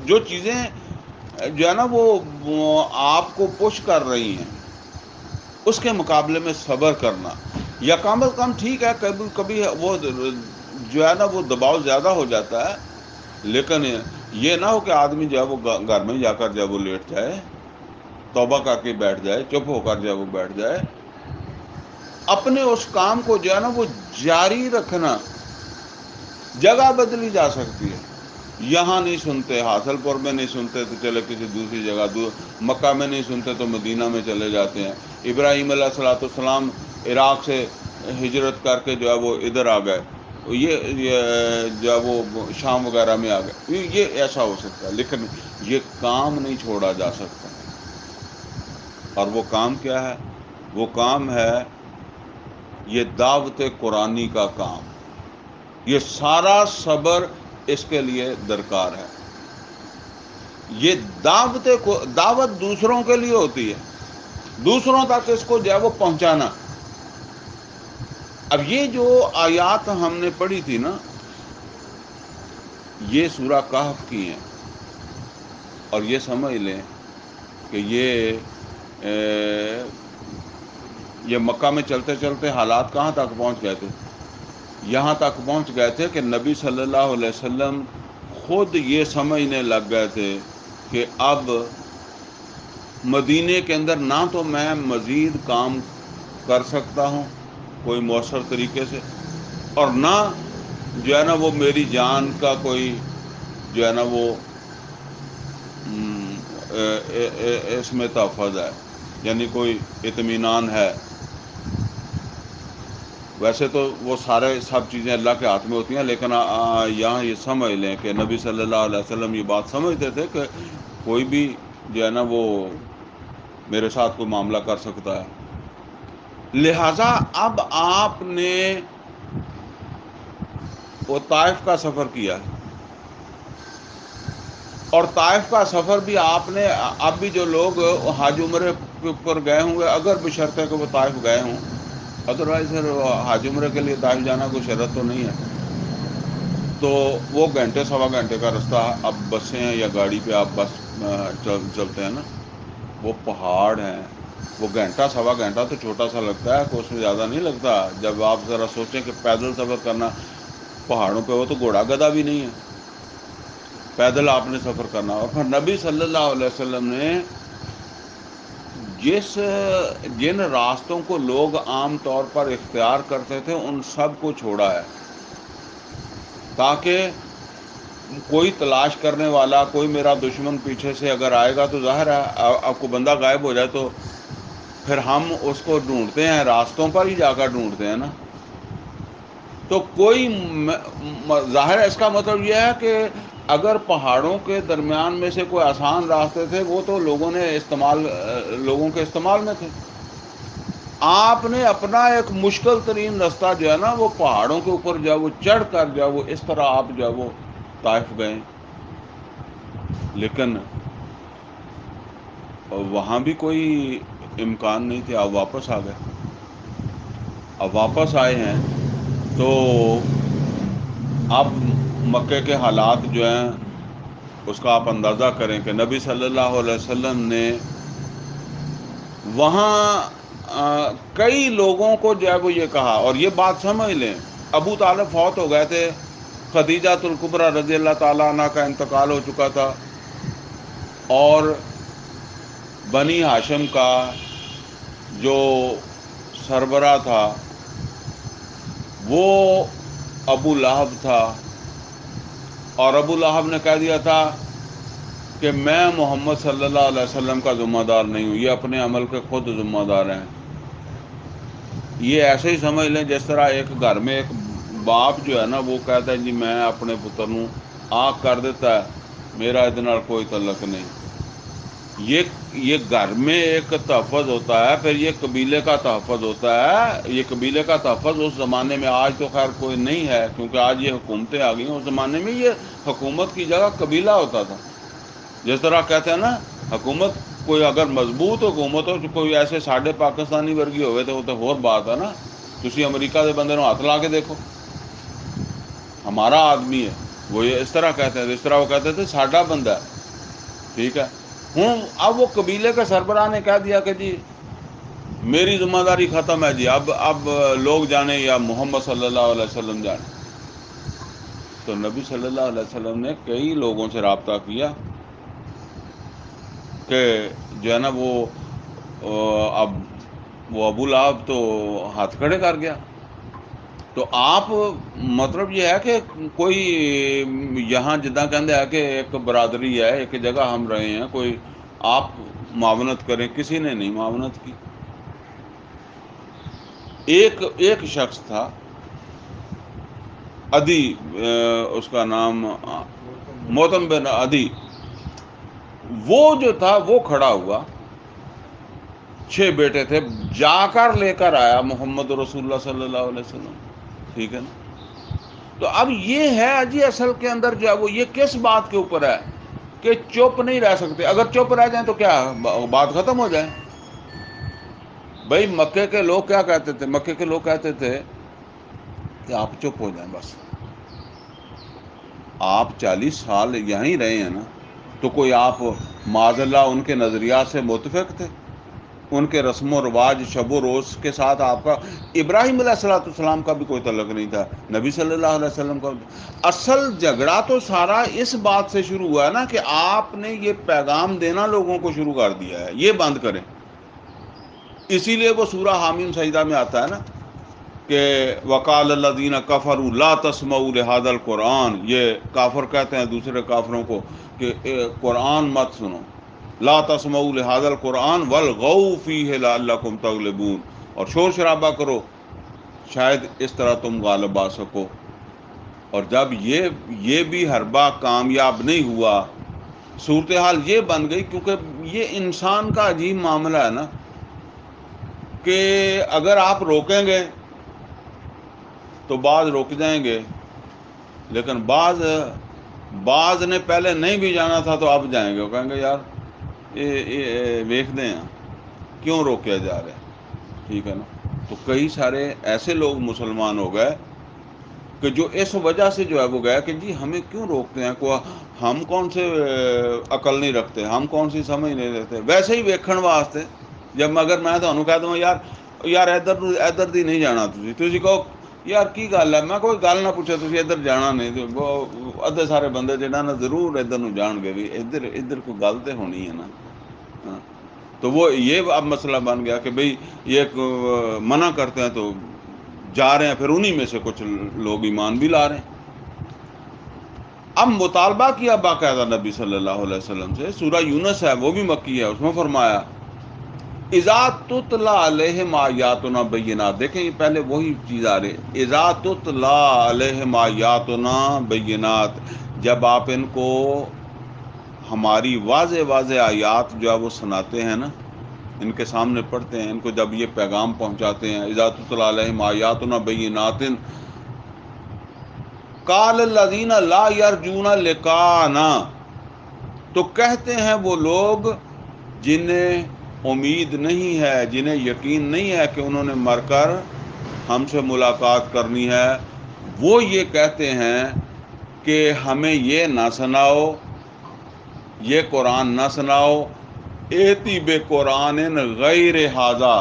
جو چیزیں جو ہے نا وہ آپ کو پش کر رہی ہیں اس کے مقابلے میں صبر کرنا، یا کم از کم ٹھیک ہے کبھی وہ جو ہے نا وہ دباؤ زیادہ ہو جاتا ہے، لیکن یہ نہ ہو کہ آدمی جو ہے وہ گھر میں جا کر جو ہے وہ لیٹ جائے، توبہ کر کے بیٹھ جائے، چپ ہو کر جو ہے وہ بیٹھ جائے۔ اپنے اس کام کو جو ہے نا وہ جاری رکھنا. جگہ بدلی جا سکتی ہے. یہاں نہیں سنتے، حاصل پور میں نہیں سنتے تو چلے کسی دوسری جگہ، مکہ میں نہیں سنتے تو مدینہ میں چلے جاتے ہیں. ابراہیم علیہ الصلوۃ والسلام عراق سے ہجرت کر کے جو ہے وہ ادھر آ گئے، یہ جو ہے وہ شام وغیرہ میں آ گئے. یہ ایسا ہو سکتا ہے، لیکن یہ کام نہیں چھوڑا جا سکتا. اور وہ کام کیا ہے؟ وہ کام ہے یہ دعوت قرآنی کا کام. یہ سارا صبر اس کے لیے درکار ہے. یہ دعوت دوسروں کے لیے ہوتی ہے، دوسروں تک اس کو جو ہے وہ پہنچانا. اب یہ جو آیات ہم نے پڑھی تھی نا، یہ سورہ کہف کی ہیں. اور یہ سمجھ لیں کہ یہ مکہ میں چلتے چلتے حالات کہاں تک پہنچ گئے تھے؟ یہاں تک پہنچ گئے تھے کہ نبی صلی اللہ علیہ وسلم خود یہ سمجھنے لگ گئے تھے کہ اب مدینے کے اندر نہ تو میں مزید کام کر سکتا ہوں کوئی مؤثر طریقے سے، اور نہ جو ہے نا وہ میری جان کا کوئی جو ہے نا وہ اس میں تحفظ ہے، یعنی کوئی اطمینان ہے. ویسے تو وہ سب چیزیں اللہ کے ہاتھ میں ہوتی ہیں، لیکن یہاں یہ سمجھ لیں کہ نبی صلی اللہ علیہ وسلم یہ بات سمجھتے تھے کہ کوئی بھی جو ہے نا وہ میرے ساتھ کوئی معاملہ کر سکتا ہے. لہذا اب آپ نے وہ طائف کا سفر کیا، اور طائف کا سفر بھی آپ نے، اب بھی جو لوگ حج عمرے کے اوپر گئے ہوں گے، اگر بشرطے کہ وہ طائف گئے ہوں، ادروائز پھر حج عمرے کے لیے طائف جانا کوئی شرط تو نہیں ہے. تو وہ گھنٹے سوا گھنٹے کا رستہ، اب بسیں ہیں یا گاڑی پہ آپ بس چلتے ہیں نا، وہ پہاڑ ہیں. وہ گھنٹہ سوا گھنٹہ تو چھوٹا سا لگتا ہے، کوئی اس میں زیادہ نہیں لگتا. جب آپ ذرا سوچیں کہ پیدل سفر کرنا پہاڑوں پہ، وہ تو گھوڑا گدھا بھی نہیں ہے، پیدل آپ نے سفر کرنا. اور پھر نبی صلی اللہ علیہ وسلم نے جن راستوں کو لوگ عام طور پر اختیار کرتے تھے ان سب کو چھوڑا ہے، تاکہ کوئی تلاش کرنے والا، کوئی میرا دشمن پیچھے سے اگر آئے گا تو ظاہر ہے آپ کو بندہ غائب ہو جائے تو پھر ہم اس کو ڈھونڈتے ہیں، راستوں پر ہی جا کر ڈھونڈتے ہیں نا. تو کوئی ظاہر ہے اس کا مطلب یہ ہے کہ اگر پہاڑوں کے درمیان میں سے کوئی آسان راستے تھے وہ تو لوگوں کے استعمال میں تھے. آپ نے اپنا ایک مشکل ترین رستہ جو ہے نا وہ پہاڑوں کے اوپر جو ہے وہ چڑھ کر جو ہے وہ اس طرح آپ جو ہے وہ طائف گئے. لیکن وہاں بھی کوئی امکان نہیں تھا، آپ واپس آ گئے. اب واپس آئے ہیں تو اب مکے کے حالات جو ہیں اس کا آپ اندازہ کریں کہ نبی صلی اللہ علیہ وسلم نے وہاں کئی لوگوں کو جو ہے وہ یہ کہا، اور یہ بات سمجھ لیں ابو طالب فوت ہو گئے تھے، خدیجہ الکبریٰ رضی اللہ تعالیٰ عنہ کا انتقال ہو چکا تھا، اور بنی ہاشم کا جو سربراہ تھا وہ ابو لہب تھا، اور ابو لہب نے کہہ دیا تھا کہ میں محمد صلی اللہ علیہ وسلم کا ذمہ دار نہیں ہوں، یہ اپنے عمل کے خود ذمہ دار ہیں. یہ ایسے ہی سمجھ لیں جس طرح ایک گھر میں ایک باپ جو ہے نا وہ کہتا ہے جی میں اپنے پتر نوں آنکھ کر دیتا ہے، میرا ادھر نال کوئی تعلق نہیں. یہ گھر میں ایک تحفظ ہوتا ہے، پھر یہ قبیلے کا تحفظ ہوتا ہے. یہ قبیلے کا تحفظ اس زمانے میں، آج تو خیر کوئی نہیں ہے کیونکہ آج یہ حکومتیں آ گئی ہیں، اس زمانے میں یہ حکومت کی جگہ قبیلہ ہوتا تھا. جس طرح کہتے ہیں نا حکومت کوئی اگر مضبوط حکومت ہو، کوئی ایسے ساڈے پاکستانی ورگی ہوئے تو وہ تو اور بات ہے نا. تسی امریکہ کے بندے نوں ہاتھ لا کے دیکھو، ہمارا آدمی ہے، وہ یہ اس طرح کہتے ہیں، اس طرح وہ کہتے تھے ساڈا بندہ ہے. ٹھیک ہے، اب وہ قبیلے کے سربراہ نے کہہ دیا کہ جی میری ذمہ داری ختم ہے جی، اب لوگ جانے یا محمد صلی اللہ علیہ وسلم جانے. تو نبی صلی اللہ علیہ وسلم نے کئی لوگوں سے رابطہ کیا کہ جو ہے نا وہ اب وہ ابو لہب تو ہاتھ کھڑے کر گیا. تو آپ مطلب یہ ہے کہ کوئی یہاں جدہ کہندے ہے کہ ایک برادری ہے، ایک جگہ ہم رہے ہیں، کوئی آپ معاونت کریں، کسی نے نہیں معاونت کی. ایک شخص تھا عدی، اس کا نام موتم بن عدی، وہ جو تھا وہ کھڑا ہوا، 6 بیٹے تھے، جا کر لے کر آیا محمد رسول اللہ صلی اللہ علیہ وسلم. ٹھیک ہے نا. تو اب یہ ہے جی اصل کے اندر جو ہے وہ یہ کس بات کے اوپر ہے کہ چپ نہیں رہ سکتے. اگر چپ رہ جائیں تو کیا بات ختم ہو جائے. بھائی مکے کے لوگ کیا کہتے تھے؟ مکے کے لوگ کہتے تھے کہ آپ چپ ہو جائیں بس. آپ 40 سال یہیں رہے ہیں نا، تو کوئی آپ معاذ اللہ ان کے نظریات سے متفق تھے؟ ان کے رسم و رواج، شب و روز کے ساتھ آپ کا ابراہیم علیہ السلاۃ والسلام کا بھی کوئی تعلق نہیں تھا، نبی صلی اللہ علیہ وسلم کا. اصل جھگڑا تو سارا اس بات سے شروع ہوا ہے نا کہ آپ نے یہ پیغام دینا لوگوں کو شروع کر دیا ہے، یہ بند کریں. اسی لیے وہ سورہ حامیم سجدہ میں آتا ہے نا کہ وقال الذین کفروا لا تسمعوا لهذا القرآن. یہ کافر کہتے ہیں دوسرے کافروں کو کہ قرآن مت سنو. لا تسمعوا لهذا القرآن والغوا فیہ لعلکم تغلبون. اور شور شرابہ کرو شاید اس طرح تم غالب آ سکو. اور جب یہ بھی حربہ کامیاب نہیں ہوا، صورتحال یہ بن گئی، کیونکہ یہ انسان کا عجیب معاملہ ہے نا کہ اگر آپ روکیں گے تو بعض رک جائیں گے، لیکن بعض نے پہلے نہیں بھی جانا تھا تو اب جائیں گے. وہ کہیں گے یار یہ دیکھ دیں کیوں روکیا جا رہا ہے. ٹھیک ہے نا. تو کئی سارے ایسے لوگ مسلمان ہو گئے کہ جو اس وجہ سے جو ہے وہ گیا کہ جی ہمیں کیوں روکتے ہیں، ہم کون سے عقل نہیں رکھتے، ہم کون سی سمجھ نہیں رکھتے. ویسے ہی ویکھن واسطے جب اگر میں تمہیں کہہ دوں یار ادھر دی نہیں جانا، تھی کہو یار کی گل ہے، میں کوئی گل نہ پوچھے تھی ادھر جانا نہیں، تو ادھے سارے بندے جہاں نا ضرور ادھر نو جان گے بھی ادھر کوئی گل تو ہونی ہے نا. ہاں. تو وہ یہ اب مسئلہ بن گیا کہ بھئی یہ منع کرتے ہیں تو جا رہے ہیں، پھر انہی میں سے کچھ لوگ ایمان بھی لا رہے ہیں. اب مطالبہ کیا باقاعدہ نبی صلی اللہ علیہ وسلم سے. سورہ یونس ہے وہ بھی مکی ہے، اس میں فرمایا اذا تتلی علیہم آیاتنا بینات. دیکھیں یہ پہلے وہی چیز آ رہی ہے، اذا تتلی علیہم آیاتنا بینات. جب آپ ان کو ہماری واضح آیات جو ہے وہ سناتے ہیں نا، ان کے سامنے پڑھتے ہیں، ان کو جب یہ پیغام پہنچاتے ہیں، اذا تتلی علیہم آیاتنا بینات قال الذین لا یرجون لقاءنا. تو کہتے ہیں وہ لوگ جنہیں امید نہیں ہے، جنہیں یقین نہیں ہے کہ انہوں نے مر کر ہم سے ملاقات کرنی ہے، وہ یہ کہتے ہیں کہ ہمیں یہ نہ سناؤ، یہ قرآن نہ سناؤ، ایتی بے قرآن غیر ھذا.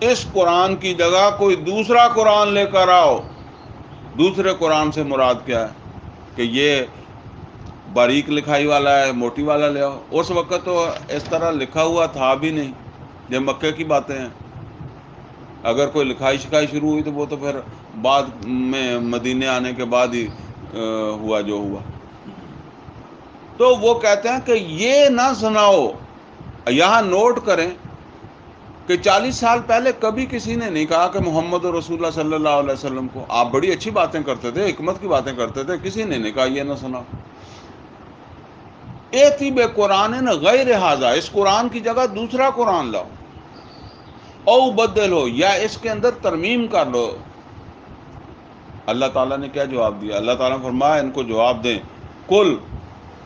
اس قرآن کی جگہ کوئی دوسرا قرآن لے کر آؤ. دوسرے قرآن سے مراد کیا ہے کہ یہ باریک لکھائی والا ہے، موٹی والا لے آؤ. اس وقت تو اس طرح لکھا ہوا تھا بھی نہیں، یہ مکے کی باتیں ہیں. اگر کوئی لکھائی شکھائی شروع ہوئی تو وہ تو پھر بعد میں مدینے آنے کے بعد ہی ہوا جو ہوا. تو وہ کہتے ہیں کہ یہ نہ سناؤ. یہاں نوٹ کریں کہ 40 سال پہلے کبھی کسی نے نہیں کہا کہ محمد رسول اللہ صلی اللہ علیہ وسلم کو آپ بڑی اچھی باتیں کرتے تھے، حکمت کی باتیں کرتے تھے، کسی نے نہیں کہا یہ نہ سناؤ. ایتی بے قرآن غیر ھذا. اس قرآن کی جگہ دوسرا قرآن لاؤ، او بدل ہو، یا اس کے اندر ترمیم کر لو. اللہ تعالیٰ نے کیا جواب دیا؟ اللہ تعالیٰ نے فرمایا ان کو جواب دیں، کل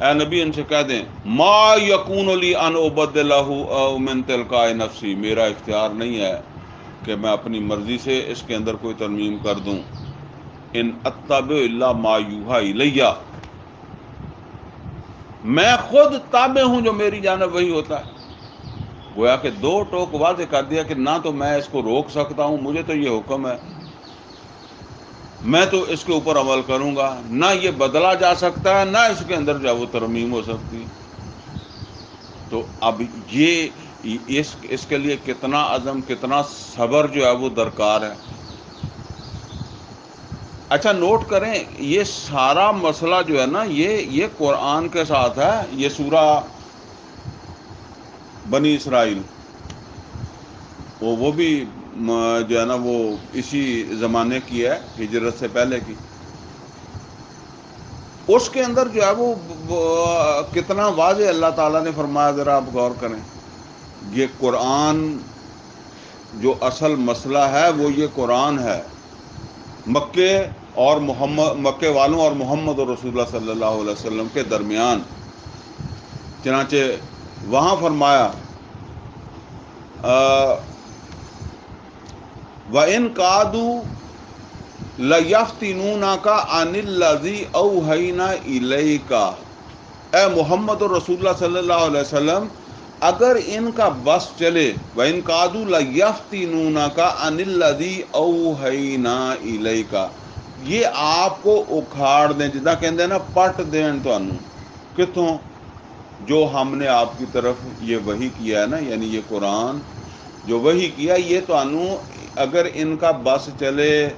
اے نبی ان سے کہہ دیں ما یکون لی ان ابدلہ من تلقاء نفسی. میرا اختیار نہیں ہے کہ میں اپنی مرضی سے اس کے اندر کوئی ترمیم کر دوں. ان اتبع الا ما یوحی الیہ. میں خود تابع ہوں، جو میری جانب وہی ہوتا ہے. گویا کہ 2 ٹوک واضح کر دیا کہ نہ تو میں اس کو روک سکتا ہوں، مجھے تو یہ حکم ہے، میں تو اس کے اوپر عمل کروں گا، نہ یہ بدلا جا سکتا ہے، نہ اس کے اندر جو وہ ترمیم ہو سکتی. تو اب اس کے لیے کتنا عزم، کتنا صبر جو ہے وہ درکار ہے۔ اچھا نوٹ کریں، یہ سارا مسئلہ جو ہے نا یہ قرآن کے ساتھ ہے۔ یہ سورہ بنی اسرائیل وہ بھی جو ہے نا وہ اسی زمانے کی ہے، ہجرت سے پہلے کی۔ اس کے اندر جو ہے وہ کتنا واضح اللہ تعالیٰ نے فرمایا، ذرا آپ غور کریں۔ یہ قرآن جو اصل مسئلہ ہے وہ یہ قرآن ہے، مکے والوں اور محمد رسول اللہ صلی اللہ علیہ وسلم کے درمیان۔ چنانچہ وہاں فرمایا وَإِن قَعَدُوا لَيَفْتِنُونَكَ عَنِ الَّذِي أَوْحَيْنَا إِلَيْكَ، اے محمد رسول اللہ صلی اللہ علیہ وسلم، اگر ان کا بس چلے، وَإِن قَعَدُوا لَيَفْتِنُونَكَ عَنِ الَّذِي أَوْحَيْنَا إِلَيْكَ، یہ آپ کو اکھاڑ دیں، جدا کہندے نا پٹ دین تانوں، کتوں؟ جو ہم نے آپ کی طرف یہ وحی کیا ہے نا، یعنی یہ قرآن جو وحی کیا، یہ تانوں اگر ان کا بس چلے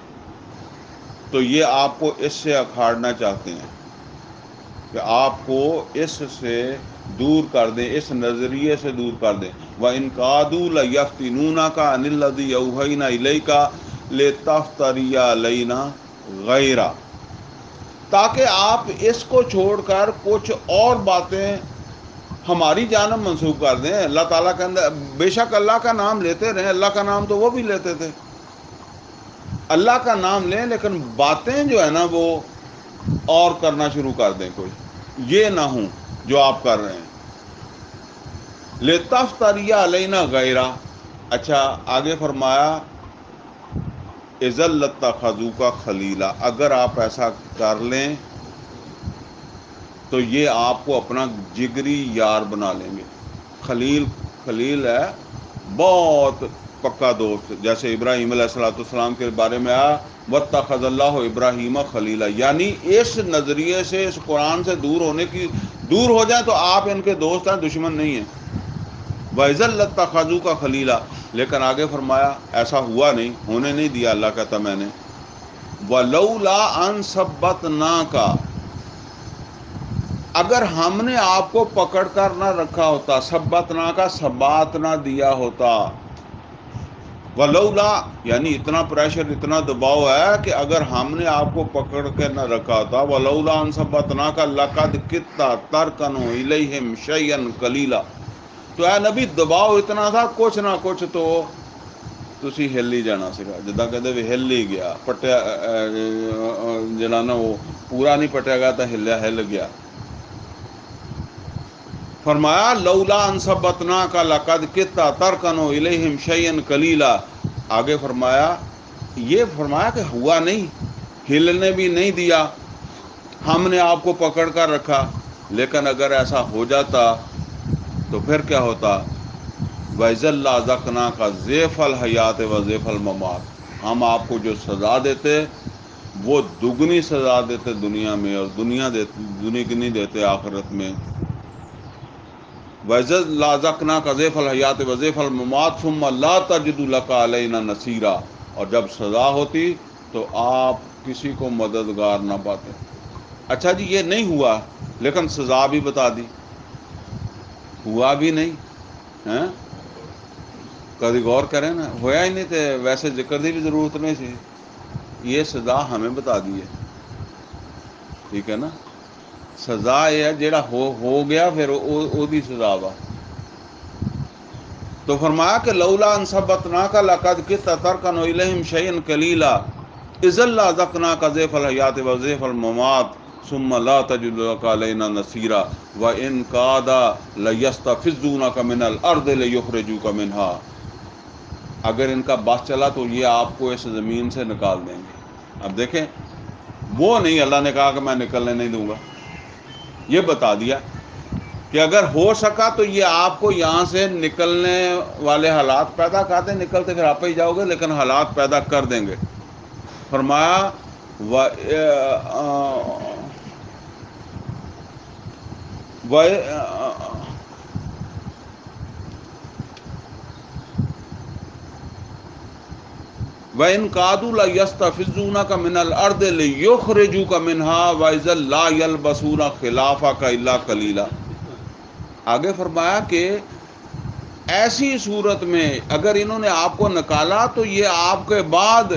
تو یہ آپ کو اس سے اکھاڑنا چاہتے ہیں، کہ آپ کو اس سے دور کر دیں، اس نظریے سے دور کر دیں۔ وَإِن قَعَدُوا لَيَفْتِنُونَكَ عَنِ الَّذِي أَوْحَيْنَا إِلَيْكَ لِتَفْتَرِيَ عَلَيْنَا غَيْرَهُ، تاکہ آپ اس کو چھوڑ کر کچھ اور باتیں ہماری جانب منسوخ کر دیں۔ اللہ تعالیٰ کے اندر بے شک اللہ کا نام لیتے رہیں، اللہ کا نام تو وہ بھی لیتے تھے، اللہ کا نام لیں، لیکن باتیں جو ہے نا وہ اور کرنا شروع کر دیں، کوئی یہ نہ ہوں جو آپ کر رہے ہیں۔ لِتَفْتَرِيَ عَلَيْنَا غَيْرَهُ، اچھا آگے فرمایا اِذًا لَاتَّخَذُوكَ خَلِيلًا، اگر آپ ایسا کر لیں تو یہ آپ کو اپنا جگری یار بنا لیں گے۔ خلیل ہے بہت پکا دوست، جیسے ابراہیم علیہ السلام کے بارے میں آیا وَاتَّخَذَ اللَّهُ إِبْرَاهِيمَ خَلِيلًا، یعنی اس نظریے سے، اس قرآن سے دور ہو جائیں تو آپ ان کے دوست ہیں، دشمن نہیں ہیں۔ وَإِذًا لَاتَّخَذُوكَ خَلِيلًا، لیکن آگے فرمایا ایسا ہوا نہیں، ہونے نہیں دیا، اللہ کہتا میں نے وَلَوْلَا أَن ثَبَّتْنَاكَ، اگر ہم نے آپ کو پکڑ کر نہ رکھا ہوتا، ثبتنا کا ثبات نہ دیا ہوتا، ولولا یعنی اتنا پریشر، اتنا دباؤ ہے کہ اگر ہم نے آپ کو پکڑ کے نہ رکھا ہوتا، ولولا ان ثبتنا کا لقد کتا ترکنوا الیہم شیئا قلیلا، تو اے نبی دباؤ اتنا تھا کچھ نہ کچھ تو تسی ہل ہی جانا سکا، جدہ کہتے بھی ہل ہی گیا، پٹیا جلانا وہ پورا نہیں پٹیا گیا تو ہل گیا۔ فرمایا لولا ان ثبتناک لقد کتا ترکنوا الیہم شیئا قلیلا، آگے فرمایا یہ فرمایا کہ ہوا نہیں، ہلنے بھی نہیں دیا، ہم نے آپ کو پکڑ کر رکھا، لیکن اگر ایسا ہو جاتا تو پھر کیا ہوتا؟ وَإِذًا لَأَذَقْنَاكَ ضِعْفَ الْحَيَاةِ وَضِعْفَ الْمَمَاتِ، ہم آپ کو جو سزا دیتے وہ دگنی سزا دیتے دنیا میں، اور دگنی دیتے آخرت میں۔ وَإِذًا لَأَذَقْنَاكَ ضِعْفَ الْحَيَاةِ وَضِعْفَ الْمَمَاتِ ثُمَّ لَا تَجِدُ لَكَ عَلَيْنَا نَصِيرًا، اور جب سزا ہوتی تو آپ کسی کو مددگار نہ پاتے۔ اچھا جی یہ نہیں ہوا، لیکن سزا بھی بتا دی، ہوا بھی نہیں ہیں، کبھی غور کریں نا، ہویا ہی نہیں تو ویسے ذکر دی بھی ضرورت نہیں سی، یہ سزا ہمیں بتا دی ہے، ٹھیک ہے نا۔ سزا یہ ہے جیڑا ہو گیا پھر او دی سزا وا۔ تو فرمایا کہ لولا ان ثبتناک لقد کدت ترکن الیہم شیئا قلیلا اذا لأذقناک ضعف الحیاة وضعف الممات ثم لا تجد لك علینا نصیرا وان کاد لیستفزونک من الارض لیخرجوک منها، اگر ان کا بس چلا تو یہ آپ کو اس زمین سے نکال دیں گے۔ اب دیکھیں وہ نہیں، اللہ نے کہا کہ میں نکلنے نہیں دوں گا، یہ بتا دیا کہ اگر ہو سکا تو یہ آپ کو یہاں سے نکلنے والے حالات پیدا کرتے، نکلتے پھر آپ ہی جاؤ گے، لیکن حالات پیدا کر دیں گے۔ فرمایا وَإِنْ قَادُوا لَيَسْتَفِزُّونَكَ مِنَ الْأَرْضِ لِيُخْرِجُوكَ مِنْهَا وَإِذًا لَا يَلْبَثُونَ خِلَافَكَ إِلَّا قَلِيلًا۔ آگے فرمایا کہ ایسی صورت میں اگر انہوں نے آپ کو نکالا تو یہ آپ کے بعد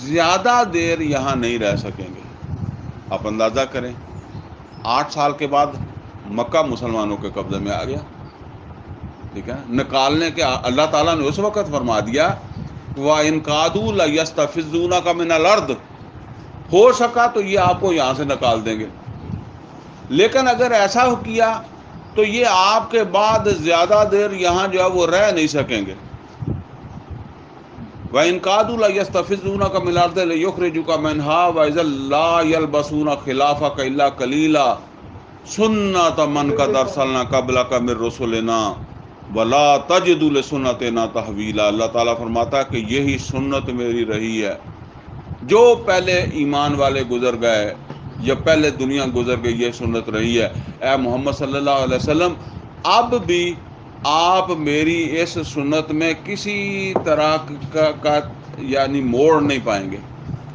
زیادہ دیر یہاں نہیں رہ سکیں گے۔ آپ اندازہ کریں 8 سال کے بعد مکہ مسلمانوں کے قبضے میں آ گیا، ٹھیک ہے، نکالنے کے اللہ تعالیٰ نے اس وقت فرما دیا وَإِنْ قَادُوا لَيَسْتَفِزُّونَكَ مِنَ الْأَرْضِ، ہو سکا تو یہ آپ کو یہاں سے نکال دیں گے، لیکن اگر ایسا کیا تو یہ آپ کے بعد زیادہ دیر یہاں جو ہے وہ رہ نہیں سکیں گے۔ وَإِنْ قَادُوا لَيَسْتَفِزُّونَكَ مِنَ الْأَرْضِ لِيُخْرِجُوكَ مِنْهَا وَإِذًا لَا يَلْبَثُونَ خِلَافَكَ إِلَّا قَلِيلًا سُنَّتَ مَنْ قَدْ أَرْسَلْنَا قَبْلَكَ مِنْ رُسُلِنَا وَلَا تَجِدُ لِسُنَّتِنَا تَحْوِيلًا۔ اللہ تعالیٰ فرماتا ہے کہ یہی سنت میری رہی ہے، جو پہلے ایمان والے گزر گئے یا پہلے دنیا گزر گئی، یہ سنت رہی ہے۔ اے محمد صلی اللہ علیہ وسلم، اب بھی آپ میری اس سنت میں کسی طرح کا یعنی موڑ نہیں پائیں گے۔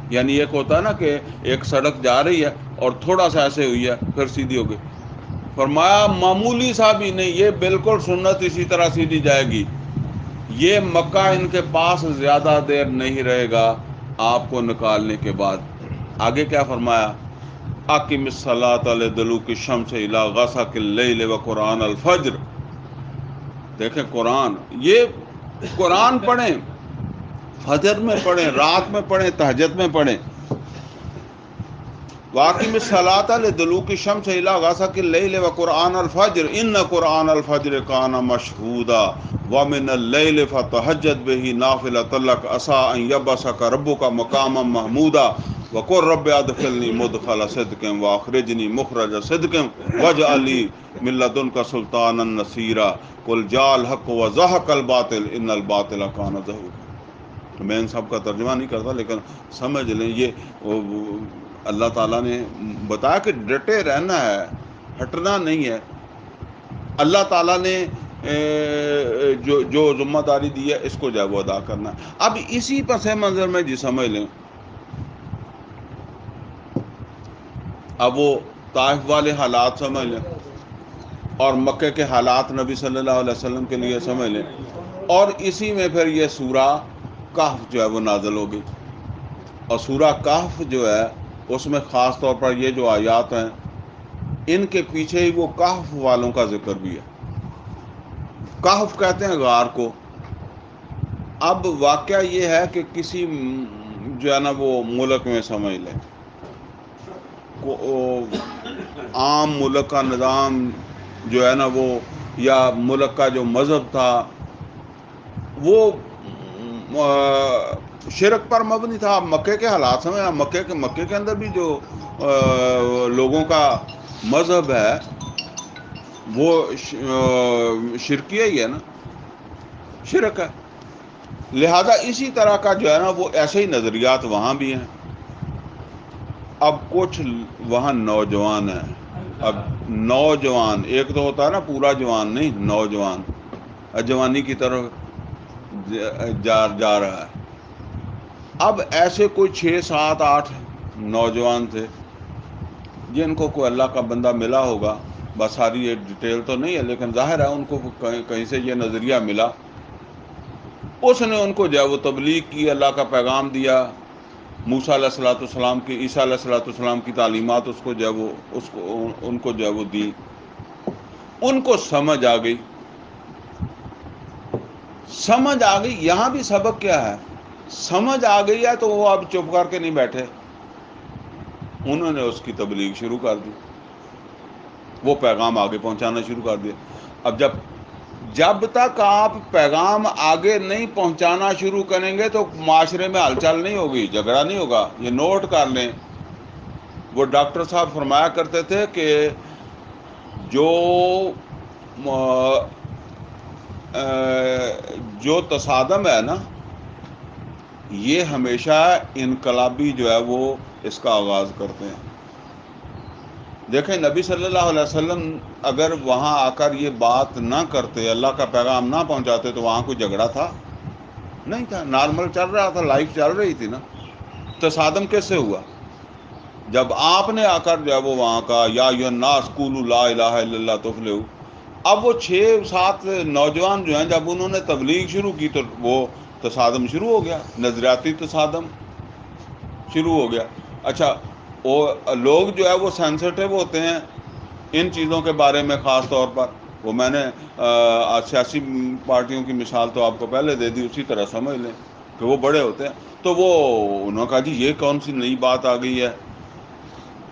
یعنی ایک ہوتا ہے نا کہ ایک سڑک جا رہی ہے اور تھوڑا سا ایسے ہوئی ہے پھر سیدھی ہو گئی، فرمایا معمولی سا بھی نہیں، یہ بالکل سنت اسی طرح سیدھی جائے گی۔ یہ مکہ ان کے پاس زیادہ دیر نہیں رہے گا آپ کو نکالنے کے بعد۔ آگے کیا فرمایا؟ اقم الصلاۃ لدلوک الشمس الی غسق اللیل وقرآن الفجر۔ دیکھیں قرآن، یہ قرآن پڑھیں، فجر میں پڑھیں، رات میں پڑھیں، تہجد میں پڑھیں۔ واقم الصلاۃ لدلوک الشمس الی غسق اللیل وقرآن الفجر ان قرآن الفجر کان مشہودا ومن اللیل فتہجد بہ نافلۃ لک عسیٰ ان یبعثک ربک مقاما محمودا وقل رب ادخلنی مدخل صدق واخرجنی مخرج صدق واجعل لی من لدنک سلطانا نصیرا قل جاء الحق وزہق الباطل ان الباطل کان زہوقا۔ میں ان سب کا ترجمہ نہیں کرتا، لیکن سمجھ لیں یہ اللہ تعالیٰ نے بتایا کہ ڈٹے رہنا ہے، ہٹنا نہیں ہے۔ اللہ تعالیٰ نے جو ذمہ داری دی ہے اس کو جو ہے وہ ادا کرنا ہے۔ اب اسی پس منظر میں جی سمجھ لیں، اب وہ طائف والے حالات سمجھ لیں اور مکے کے حالات نبی صلی اللہ علیہ وسلم کے لیے سمجھ لیں، اور اسی میں پھر یہ سورہ کہف جو ہے وہ نازل ہوگی۔ اور سورہ کہف جو ہے اس میں خاص طور پر یہ جو آیات ہیں ان کے پیچھے ہی وہ کہف والوں کا ذکر بھی ہے۔ کہف کہتے ہیں غار کو۔ اب واقعہ یہ ہے کہ کسی جو ہے نا وہ ملک میں سمجھ لیں عام ملک کا نظام جو ہے نا وہ، یا ملک کا جو مذہب تھا وہ شرک پر مبنی تھا۔ مکے کے حالات سمجھ، مکے کے اندر بھی جو لوگوں کا مذہب ہے وہ شرکیہ ہی ہے نا، شرک ہے۔ لہذا اسی طرح کا جو ہے نا وہ ایسے ہی نظریات وہاں بھی ہیں۔ اب کچھ وہاں نوجوان ہیں، اب نوجوان ایک تو ہوتا ہے نا پورا جوان نہیں، نوجوان جوانی کی طرف جا رہا ہے۔ اب ایسے کوئی 6 7 8 نوجوان تھے جن کو کوئی اللہ کا بندہ ملا ہوگا، بس ساری یہ ڈیٹیل تو نہیں ہے لیکن ظاہر ہے ان کو کہیں سے یہ نظریہ ملا، اس نے ان کو جو ہے وہ تبلیغ کی، اللہ کا پیغام دیا، موسیٰ علیہ الصلوۃ والسلام کی، عیسیٰ علیہ الصلوۃ والسلام کی تعلیمات اس کو جو ہے وہ ان کو جو ہے وہ دی، ان کو سمجھ آ گئی۔ یہاں بھی سبق کیا ہے؟ سمجھ آ گئی ہے تو وہ اب چپ کر کے نہیں بیٹھے، انہوں نے اس کی تبلیغ شروع کر دی، وہ پیغام آگے پہنچانا شروع کر دیا۔ اب جب تک آپ پیغام آگے نہیں پہنچانا شروع کریں گے تو معاشرے میں ہلچل نہیں ہوگی، جھگڑا نہیں ہوگا۔ یہ نوٹ کر لیں، وہ ڈاکٹر صاحب فرمایا کرتے تھے کہ جو تصادم ہے نا یہ ہمیشہ انقلابی جو ہے وہ اس کا آغاز کرتے ہیں۔ دیکھیں نبی صلی اللہ علیہ وسلم اگر وہاں آ کر یہ بات نہ کرتے، اللہ کا پیغام نہ پہنچاتے تو وہاں کوئی جھگڑا تھا؟ نہیں تھا، نارمل چل رہا تھا، لائف چل رہی تھی نا. تصادم کیسے ہوا؟ جب آپ نے آ کر جو ہے وہ وہاں کا یا الناس قولوا لا الہ الا اللہ تفلحوا، اب وہ 6-7 نوجوان جو ہیں جب انہوں نے تبلیغ شروع کی تو وہ تصادم شروع ہو گیا، نظریاتی تصادم شروع ہو گیا. اچھا، وہ لوگ جو ہے وہ سینسٹیو ہوتے ہیں ان چیزوں کے بارے میں، خاص طور پر وہ میں نے سیاسی پارٹیوں کی مثال تو آپ کو پہلے دے دی، اسی طرح سمجھ لیں کہ وہ بڑے ہوتے ہیں. تو وہ انہوں نے کہا جی یہ کون سی نئی بات آ گئی ہے.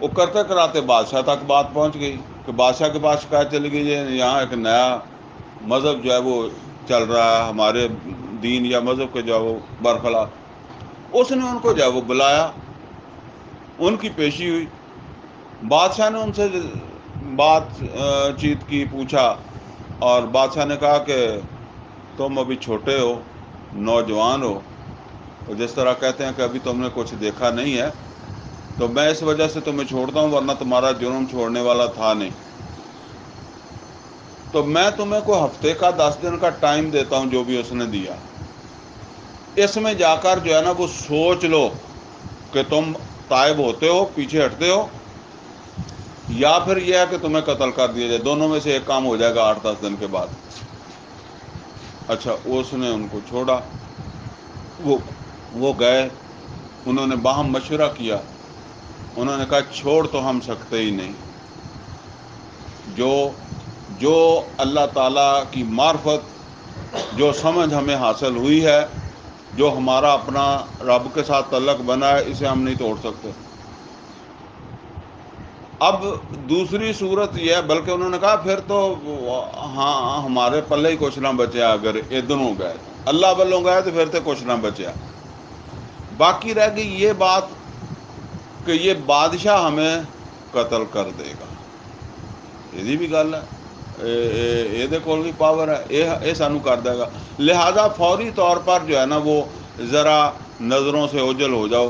وہ کرتے کراتے بادشاہ تک بات پہنچ گئی کہ بادشاہ کے پاس شکایت چلی گئی ہے یہاں ایک نیا مذہب جو ہے وہ چل رہا ہے ہمارے دین یا مذہب کے جو ہے وہ برخلاف. اس نے ان کو جو ہے وہ بلایا، ان کی پیشی ہوئی، بادشاہ نے ان سے بات چیت کی، پوچھا، اور بادشاہ نے کہا کہ تم ابھی چھوٹے ہو، نوجوان ہو، اور جس طرح کہتے ہیں کہ ابھی تم نے کچھ دیکھا نہیں ہے، تو میں اس وجہ سے تمہیں چھوڑتا ہوں، ورنہ تمہارا جرم چھوڑنے والا تھا نہیں. تو میں تمہیں کوئی ہفتے کا 10 دن کا ٹائم دیتا ہوں جو بھی اس نے دیا. اس میں جا کر جو ہے نا وہ سوچ لو کہ تم تائب ہوتے ہو، پیچھے ہٹتے ہو، یا پھر یہ ہے کہ تمہیں قتل کر دیا جائے. دونوں میں سے ایک کام ہو جائے گا 8-10 دن کے بعد. اچھا، اس نے ان کو چھوڑا، وہ گئے، انہوں نے باہم مشورہ کیا، انہوں نے کہا چھوڑ تو ہم سکتے ہی نہیں. جو اللہ تعالیٰ کی معرفت، جو سمجھ ہمیں حاصل ہوئی ہے، جو ہمارا اپنا رب کے ساتھ تعلق بنا ہے، اسے ہم نہیں توڑ سکتے. اب دوسری صورت یہ ہے، بلکہ انہوں نے کہا پھر تو ہاں ہمارے پلے ہی کچھ نہ بچیا، اگر ادھروں گئے اللہ بلوں گئے تو پھر تو کچھ نہ بچیا. باقی رہ گئی یہ بات کہ یہ بادشاہ ہمیں قتل کر دے گا. یہ بھی گل ہے، یہ کول بھی پاور ہے، یہ سانو کر دے گا. لہذا فوری طور پر جو ہے نا وہ ذرا نظروں سے اوجھل ہو جاؤ.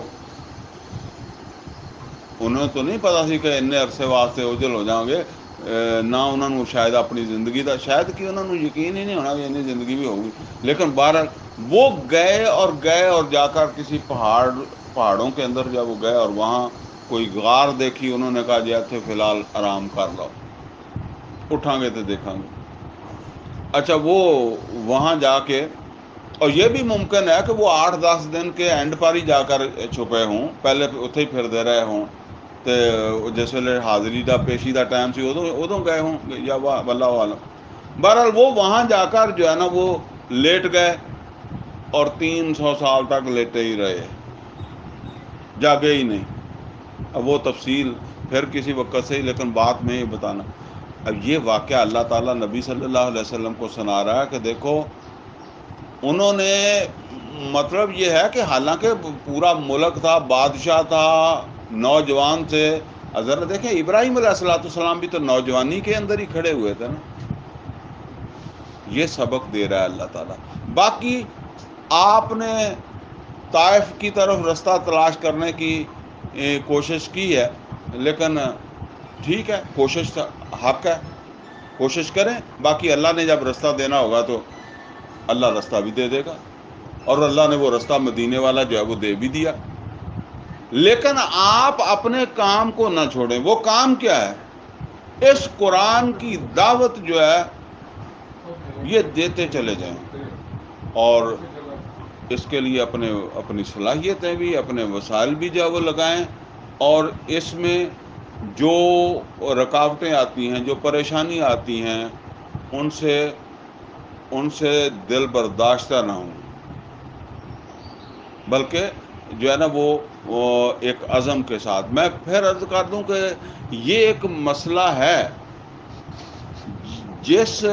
انہوں تو نہیں پتا سی کہ اننے عرصے واسطے اوجھل ہو جاؤں گے، نہ انہوں نے شاید اپنی زندگی دا شاید کہ انہوں نے یقین ہی نہیں ہونا کہ انہیں زندگی بھی ہوگی. لیکن بہرحال وہ گئے اور جا کر کسی پہاڑوں کے اندر جب وہ گئے اور وہاں کوئی غار دیکھی، انہوں نے کہا جی اتنے فی الحال آرام کر لو، اٹھاں گے تو دیکھاں گے. اچھا، وہ وہاں جا کے، اور یہ بھی ممکن ہے کہ وہ 8-10 دن کے اینڈ پر ہی جا کر چھپے ہوں، پہلے اتنے ہی پھرتے رہے ہوں، تو جس ویلے حاضری دا پیشی دا ٹائم سی ادوں گئے ہوں یا واللہ عالم. بہرحال وہ وہاں جا کر جو ہے نا وہ لیٹ گئے اور 300 سال تک لیٹے ہی رہے، جاگے ہی نہیں. اب وہ تفصیل پھر کسی وقت سے ہی، لیکن بات میں یہ بتانا، اب یہ واقعہ اللہ تعالیٰ نبی صلی اللہ علیہ وسلم کو سنا رہا ہے کہ دیکھو انہوں نے، مطلب یہ ہے کہ حالانکہ پورا ملک تھا، بادشاہ تھا، نوجوان تھے. ذرا دیکھیں ابراہیم علیہ السلام بھی تو نوجوانی کے اندر ہی کھڑے ہوئے تھے نا. یہ سبق دے رہا ہے اللہ تعالیٰ. باقی آپ نے طائف کی طرف رستہ تلاش کرنے کی کوشش کی ہے، لیکن ٹھیک ہے، کوشش حق ہے، کوشش کریں. باقی اللہ نے جب رستہ دینا ہوگا تو اللہ رستہ بھی دے دے گا، اور اللہ نے وہ رستہ مدینے والا جو ہے وہ دے بھی دیا. لیکن آپ اپنے کام کو نہ چھوڑیں. وہ کام کیا ہے؟ اس قرآن کی دعوت جو ہے یہ دیتے چلے جائیں، اور اس کے لیے اپنی صلاحیتیں بھی، اپنے وسائل بھی جو ہے وہ لگائیں، اور اس میں جو رکاوٹیں آتی ہیں، جو پریشانی آتی ہیں، ان سے دل برداشتہ نہ ہوں، بلکہ جو ہے نا وہ ایک عزم کے ساتھ. میں پھر عرض کر دوں کہ یہ ایک مسئلہ ہے، جس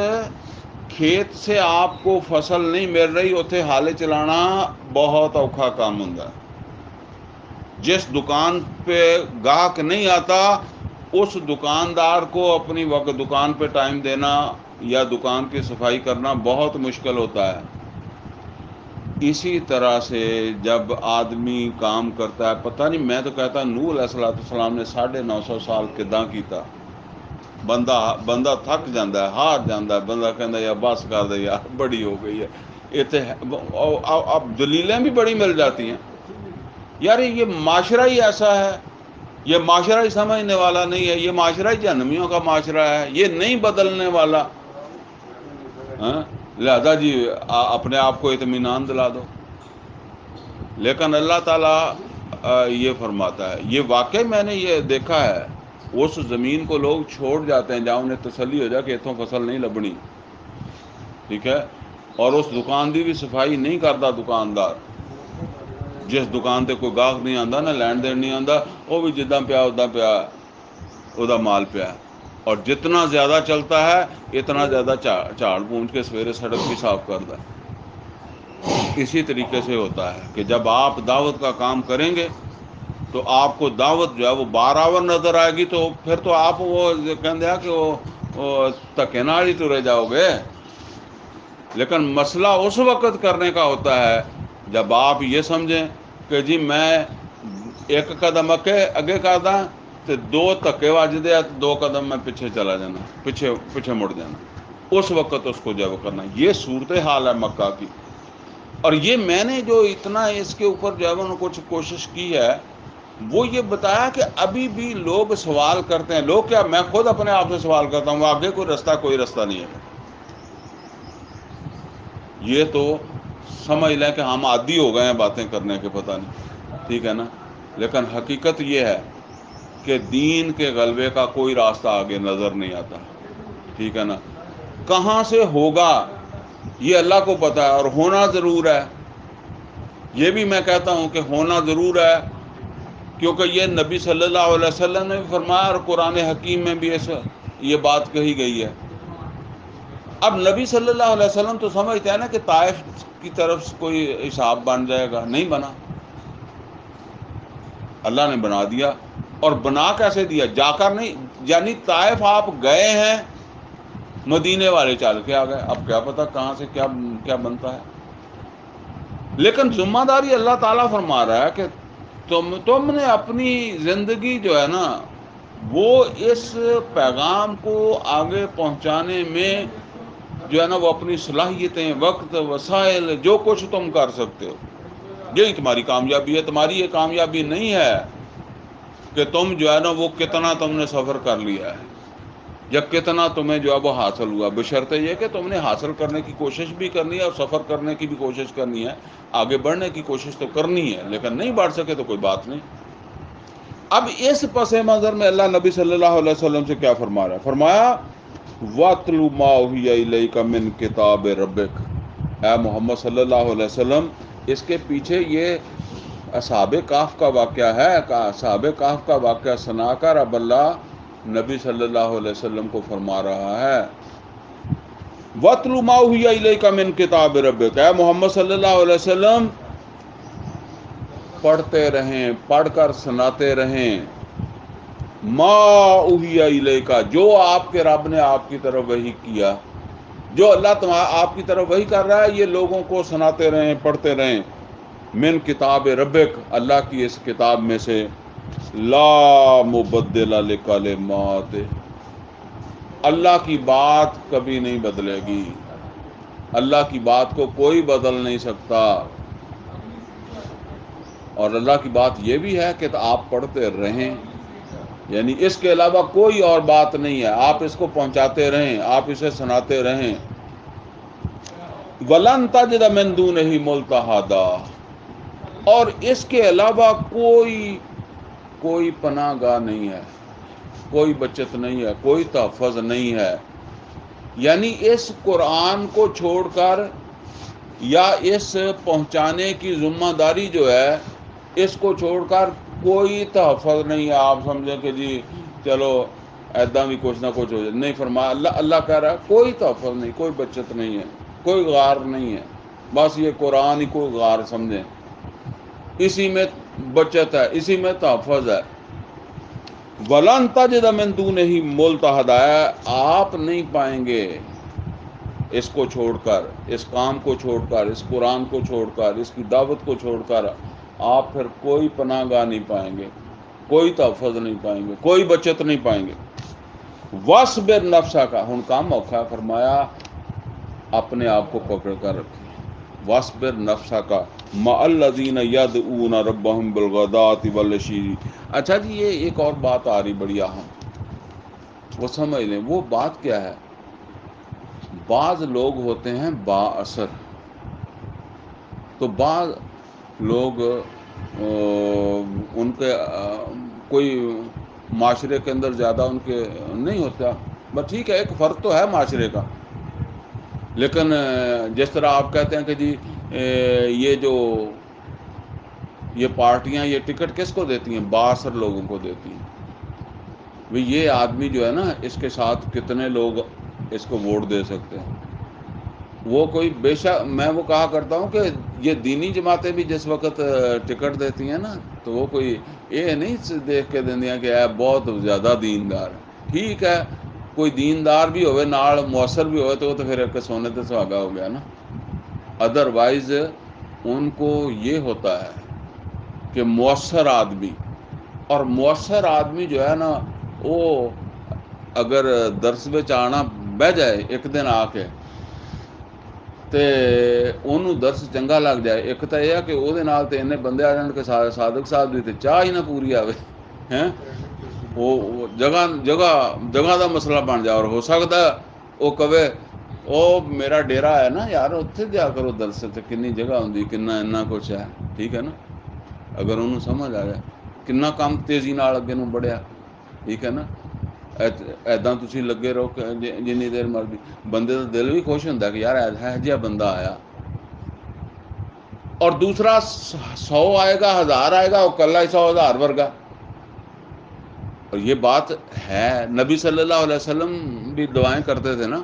کھیت سے آپ کو فصل نہیں مل رہی اتنے حالے چلانا بہت اوکھا کام ہوتا ہے. جس دکان پہ گاہک نہیں آتا اس دکاندار کو اپنی وقت دکان پہ ٹائم دینا یا دکان کی صفائی کرنا بہت مشکل ہوتا ہے. اسی طرح سے جب آدمی کام کرتا ہے، پتہ نہیں، میں تو کہتا نوح علیہ السلام نے 950 سال کداں کیتا. بندہ تھک جاتا ہے، ہار جاتا ہے، بندہ کہتا ہے یا بس کر دے یار، بڑی ہو گئی ہے. اب دلیلیں بھی بڑی مل جاتی ہیں. یار یہ معاشرہ ہی ایسا ہے، یہ معاشرہ ہی سمجھنے والا نہیں ہے، یہ معاشرہ ہی جہنمیوں کا معاشرہ ہے، یہ نہیں بدلنے والا. لہذا جی اپنے آپ کو اطمینان دلا دو. لیکن اللہ تعالیٰ یہ فرماتا ہے، یہ واقعی میں نے یہ دیکھا ہے، اس زمین کو لوگ چھوڑ جاتے ہیں جہاں انہیں تسلی ہو جائے کہ اتوں فصل نہیں لبنی، ٹھیک ہے، اور اس دکان دی بھی صفائی نہیں کرتا دکاندار. جس دکان تے کوئی گاہک نہیں آتا نا، لین دین نہیں آتا، وہ بھی جداں پیا ادا پیا وہ مال پیا. اور جتنا زیادہ چلتا ہے اتنا زیادہ جھاڑ پونچھ کے سویرے سڑک بھی صاف کرتا ہے. اسی طریقے سے ہوتا ہے کہ جب آپ دعوت کا کام کریں گے تو آپ کو دعوت جو ہے وہ بارآور نظر آئے گی، تو پھر تو آپ وہ کہتے ہیں کہ وہ تکے نال ہی ترے جاؤ گے. لیکن مسئلہ اس وقت کرنے کا ہوتا ہے جب آپ یہ سمجھیں کہ جی میں ایک قدم اگے کردا تو دو دھکے وجدے، 2 قدم میں پیچھے چلا جانا، پیچھے مڑ جانا. اس وقت اس کو جو کرنا. یہ صورتحال ہے مکہ کی. اور یہ میں نے جو اتنا اس کے اوپر جو ہے کچھ کوشش کی ہے، وہ یہ بتایا کہ ابھی بھی لوگ سوال کرتے ہیں. لوگ کیا، میں خود اپنے آپ سے سوال کرتا ہوں، آگے کوئی رستہ نہیں ہے. یہ تو سمجھ لیں کہ ہم عادی ہو گئے ہیں باتیں کرنے کے، پتہ نہیں، ٹھیک ہے نا. لیکن حقیقت یہ ہے کہ دین کے غلبے کا کوئی راستہ آگے نظر نہیں آتا، ٹھیک ہے نا. کہاں سے ہوگا یہ اللہ کو پتہ ہے، اور ہونا ضرور ہے. یہ بھی میں کہتا ہوں کہ ہونا ضرور ہے، کیونکہ یہ نبی صلی اللہ علیہ وسلم نے بھی فرمایا اور قرآن حکیم میں بھی یہ بات کہی گئی ہے. اب نبی صلی اللہ علیہ وسلم تو سمجھتے ہیں نا کہ طائف کی طرف کوئی حساب بن جائے گا، نہیں بنا. اللہ نے بنا دیا. اور بنا کیسے دیا؟ جا کر نہیں، یعنی طائف آپ گئے ہیں، مدینے والے چل کے آ گئے. اب کیا پتہ کہاں سے کیا بنتا ہے. لیکن ذمہ داری اللہ تعالیٰ فرما رہا ہے کہ تم نے اپنی زندگی جو ہے نا وہ اس پیغام کو آگے پہنچانے میں جو ہے نا وہ اپنی صلاحیتیں، وقت، وسائل، جو کچھ تم کر سکتے ہو، یہی تمہاری کامیابی ہے. تمہاری یہ کامیابی نہیں ہے کہ تم جو ہے نا وہ کتنا تم نے سفر کر لیا ہے یا کتنا تمہیں جو ہے وہ حاصل ہوا، بشرطے یہ کہ تم نے حاصل کرنے کی کوشش بھی کرنی ہے اور سفر کرنے کی بھی کوشش کرنی ہے. آگے بڑھنے کی کوشش تو کرنی ہے، لیکن نہیں بڑھ سکے تو کوئی بات نہیں. اب اس پس منظر میں اللہ نبی صلی اللہ علیہ وسلم سے کیا فرما رہا ہے؟ فرمایا وَاتْلُ مَا أُوحِيَ إِلَيْكَ مِنْ كِتَابِ رَبِّكَ. اے محمد صلی اللہ علیہ وسلم، اس کے پیچھے یہ اصحاب کہف کا واقعہ ہے. اصحاب کہف کا واقعہ سنا کر اب اللہ نبی صلی اللہ علیہ وسلم کو فرما رہا ہے وَاتْلُ مَا أُوحِيَ إِلَيْكَ مِنْ كِتَابِ رَبِّكَ. اے محمد صلی اللہ علیہ وسلم پڑھتے رہیں، پڑھ کر سناتے رہیں ما اوحی الیک، جو آپ کے رب نے آپ کی طرف وحی کیا، جو اللہ آپ کی طرف وحی کر رہا ہے، یہ لوگوں کو سناتے رہیں، پڑھتے رہیں. من کتاب ربک، اللہ کی اس کتاب میں سے، لا مبدل لکلمات، اللہ کی بات کبھی نہیں بدلے گی. اللہ کی بات کو کوئی بدل نہیں سکتا. اور اللہ کی بات یہ بھی ہے کہ آپ پڑھتے رہیں، یعنی اس کے علاوہ کوئی اور بات نہیں ہے. آپ اس کو پہنچاتے رہیں، آپ اسے سناتے رہیں. وَلَن تَجِدَ مِن دُونِهِ مُلْتَحَدًا، اور اس کے علاوہ کوئی پناہ گاہ نہیں ہے، کوئی بچت نہیں ہے، کوئی تحفظ نہیں ہے. یعنی اس قرآن کو چھوڑ کر یا اس پہنچانے کی ذمہ داری جو ہے اس کو چھوڑ کر کوئی تحفظ نہیں ہے. آپ سمجھیں کہ جی چلو ایدا بھی کچھ نہ کچھ ہو جائے، نہیں. فرمایا اللہ کہہ رہا ہے کوئی تحفظ نہیں، کوئی بچت نہیں ہے، کوئی غار نہیں ہے. بس یہ قرآن ہی کوئی غار سمجھیں، اسی میں بچت ہے، اسی میں تحفظ ہے. وَلَن تَجِدَ مِن دُونِهِ مُلْتَحَدًا، آپ نہیں پائیں گے اس کو چھوڑ کر، اس کام کو چھوڑ کر، اس قرآن کو چھوڑ کر، اس کی دعوت کو چھوڑ کر آپ پھر کوئی پناہ گاہ نہیں پائیں گے، کوئی تحفظ نہیں پائیں گے، کوئی بچت نہیں پائیں گے. وَاصْبِرْ نَفْسَكَ، ہن کام اوکھا. فرمایا اپنے آپ کو پکڑ کر رکھیں، وَاصْبِرْ نَفْسَكَ مَعَ الَّذِينَ يَدْعُونَ رَبَّهُمْ بِالْغَدَاةِ وَالْعَشِيِّ۔ اچھا جی، یہ ایک اور بات آ رہی بڑی اہم، وہ سمجھ لیں وہ بات کیا ہے۔ بعض لوگ ہوتے ہیں با اثر، تو بعض لوگ ان کے کوئی معاشرے کے اندر زیادہ ان کے نہیں ہوتا، بس ٹھیک ہے، ایک فرق تو ہے معاشرے کا، لیکن جس طرح آپ کہتے ہیں کہ جی یہ پارٹیاں یہ ٹکٹ کس کو دیتی ہیں؟ با اثر لوگوں کو دیتی ہیں۔ یہ آدمی جو ہے نا، اس کے ساتھ کتنے لوگ اس کو ووٹ دے سکتے ہیں؟ وہ کوئی بے شک، میں وہ کہا کرتا ہوں کہ یہ دینی جماعتیں بھی جس وقت ٹکٹ دیتی ہیں نا، تو وہ کوئی یہ نہیں دیکھ کے دیا کہ بہت زیادہ دیندار ہے۔ ٹھیک ہے، کوئی دیندار بھی ہوئے نال مؤثر بھی ہوئے تو وہ تو پھر ایک سونے تے سہاگا ہو گیا نا۔ ادروائز ان کو یہ ہوتا ہے کہ مؤثر آدمی، اور مؤثر آدمی جو ہے نا، وہ اگر درس میں آنا بہ جائے ایک دن آ کے تے انہوں درس چنگا لگ جائے، ایک تو یہ ہے کہ وہ انہیں بندے آ جان کے صادق صاحب دی تے چاہ ہی نہ پوری آوے ہیں، وہ جگہ دا مسئلہ بن جائے، اور ہو سکتا ہے وہ کہے او میرا ڈیرا ہے نا یار، اتنے جا کرو درس تے کنی جگہ ہوندی، کنا کچھ ہے، ٹھیک ہے نا۔ اگر انہوں سمجھ آ جائے کنا کام تیزی نال اگے نوں بڑھیا، ٹھیک ہے نا۔ ایداں تسی لگے رہو کہ جنی دیر مرضی، بندے دا دل بھی خوش ہوندا کہ یار ہے جہا بندہ آیا، اور دوسرا 100 آئے گا 1000 آئے گا، وہ کلا ہی 100,000 ورگا۔ اور یہ بات ہے، نبی صلی اللہ علیہ وسلم بھی دعائیں کرتے تھے نا،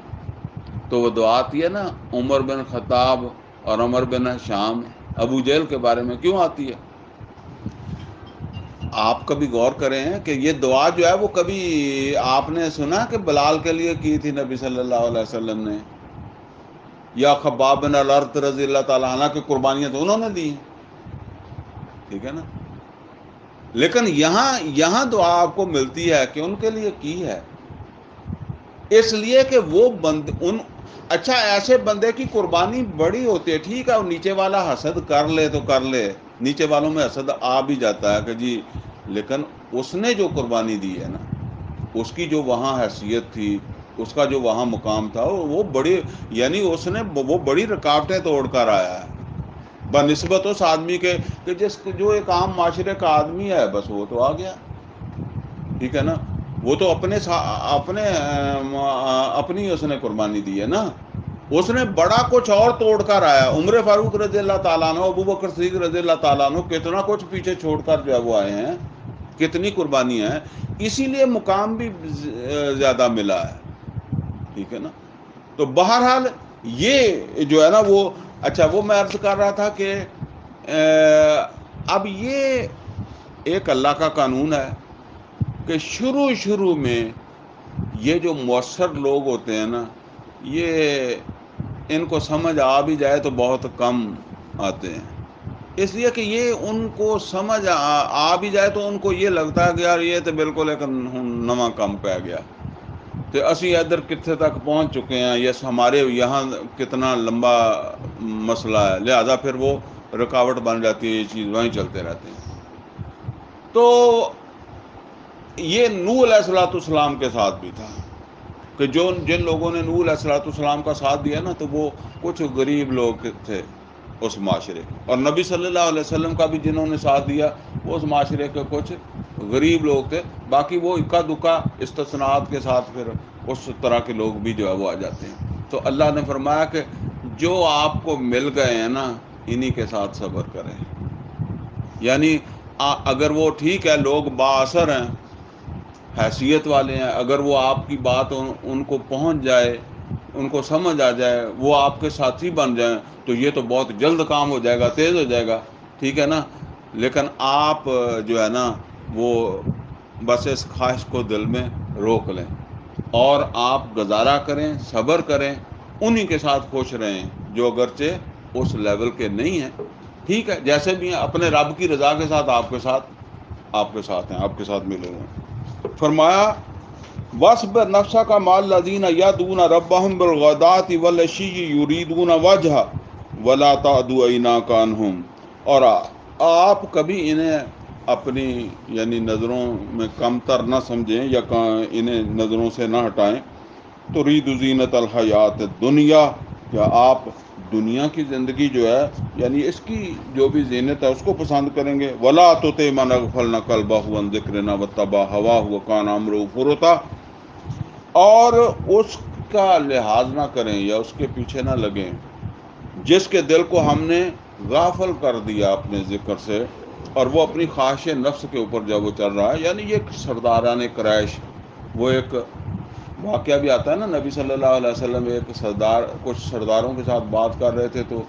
تو وہ دعا آتی ہے نا عمر بن خطاب اور عمر بن شام ابو جہل کے بارے میں کیوں آتی ہے؟ آپ کبھی غور کریں کہ یہ دعا جو ہے وہ کبھی آپ نے سنا کہ بلال کے لیے کی تھی نبی صلی اللہ علیہ وسلم نے، یا خباب بن الارت رضی اللہ تعالیٰ عنہ کی قربانیاں تو انہوں نے دی ہیں، ٹھیک ہے نا۔ لیکن یہاں دعا آپ کو ملتی ہے کہ ان کے لیے کی ہے، اس لیے کہ وہ اچھا ایسے بندے کی قربانی بڑی ہوتی ہے، ٹھیک ہے، وہ نیچے والا حسد کر لے تو کر لے، نیچے والوں میں حسد آ بھی جاتا ہے کہ جی، لیکن اس نے جو قربانی دی ہے نا، اس کی جو وہاں حیثیت تھی، اس کا جو وہاں مقام تھا، وہ بڑی، یعنی اس نے وہ بڑی رکاوٹیں توڑ کر آیا ہے بنسبت اس آدمی کے کہ جو ایک عام معاشرے کا آدمی ہے، بس وہ تو آ گیا، ٹھیک ہے نا۔ وہ تو اپنی اس نے قربانی دی ہے نا، اس نے بڑا کچھ اور توڑ کر آیا۔ عمر فاروق رضی اللہ تعالیٰ عنہ، ابو بکر صدیق رضی اللہ تعالیٰ عنہ کتنا کچھ پیچھے چھوڑ کر جو ہے وہ آئے ہیں، کتنی قربانی ہیں، اسی لیے مقام بھی زیادہ ملا ہے، ٹھیک ہے نا۔ تو بہرحال یہ جو ہے نا وہ، اچھا وہ میں عرض کر رہا تھا کہ اب یہ ایک اللہ کا قانون ہے کہ شروع میں یہ جو مؤثر لوگ ہوتے ہیں نا، یہ ان کو سمجھ آ بھی جائے تو بہت کم آتے ہیں، اس لیے کہ یہ ان کو سمجھ آ بھی جائے تو ان کو یہ لگتا ہے کہ یار یہ تو بالکل ایک نواں کام پہ گیا، تو اسی ادھر کتنے تک پہنچ چکے ہیں، یہ ہمارے یہاں کتنا لمبا مسئلہ ہے، لہذا پھر وہ رکاوٹ بن جاتی ہے، یہ چیز وہیں چلتے رہتے ہیں۔ تو یہ نوح علیہ السلام کے ساتھ بھی تھا کہ جن لوگوں نے نوح علیہ السلام کا ساتھ دیا نا، تو وہ کچھ غریب لوگ تھے اس معاشرے کے، اور نبی صلی اللہ علیہ وسلم کا بھی جنہوں نے ساتھ دیا وہ اس معاشرے کے کچھ غریب لوگ تھے، باقی وہ اکا دکا استثناءات کے ساتھ پھر اس طرح کے لوگ بھی جو ہے وہ آ جاتے ہیں۔ تو اللہ نے فرمایا کہ جو آپ کو مل گئے ہیں نا، انہی کے ساتھ صبر کریں، یعنی اگر وہ ٹھیک ہے لوگ با اثر ہیں، حیثیت والے ہیں، اگر وہ آپ کی بات ان کو پہنچ جائے، ان کو سمجھ آ جائے، وہ آپ کے ساتھی بن جائیں، تو یہ تو بہت جلد کام ہو جائے گا، تیز ہو جائے گا، ٹھیک ہے نا۔ لیکن آپ جو ہے نا وہ بس اس خواہش کو دل میں روک لیں، اور آپ گزارا کریں، صبر کریں، انہی کے ساتھ خوش رہیں جو اگرچہ اس لیول کے نہیں ہیں، ٹھیک ہے، جیسے بھی ہیں، اپنے رب کی رضا کے ساتھ آپ کے ساتھ ہیں، آپ کے ساتھ ملے ہوئے ہیں۔ فرمایا وَاصْبِرْ نَفْسَكَ مَعَ الَّذِينَ يَدْعُونَ رَبَّهُمْ بِالْغَدَاةِ وَالْعَشِيِّ يُرِيدُونَ وَجْهَهُ ولا تعدوا عیناک عنہم، اور آپ کبھی انہیں اپنی یعنی نظروں میں کم تر نہ سمجھیں یا انہیں نظروں سے نہ ہٹائیں. ترید زینت الحیات الدنیا، کیا آپ دنیا کی زندگی جو ہے یعنی اس کی جو بھی زینت ہے اس کو پسند کریں گے. ولا تطع من اغفلنا قلبہ عن ذکرنا واتبع ہواہ وکان امرہ فرطا، اور اس کا لحاظ نہ کریں یا اس کے پیچھے نہ لگیں جس کے دل کو ہم نے غافل کر دیا اپنے ذکر سے، اور وہ اپنی خواہش نفس کے اوپر جب وہ چل رہا ہے. یعنی یہ سرداران قریش، وہ ایک واقعہ بھی آتا ہے نا، نبی صلی اللہ علیہ وسلم کچھ سرداروں کے ساتھ بات کر رہے تھے، تو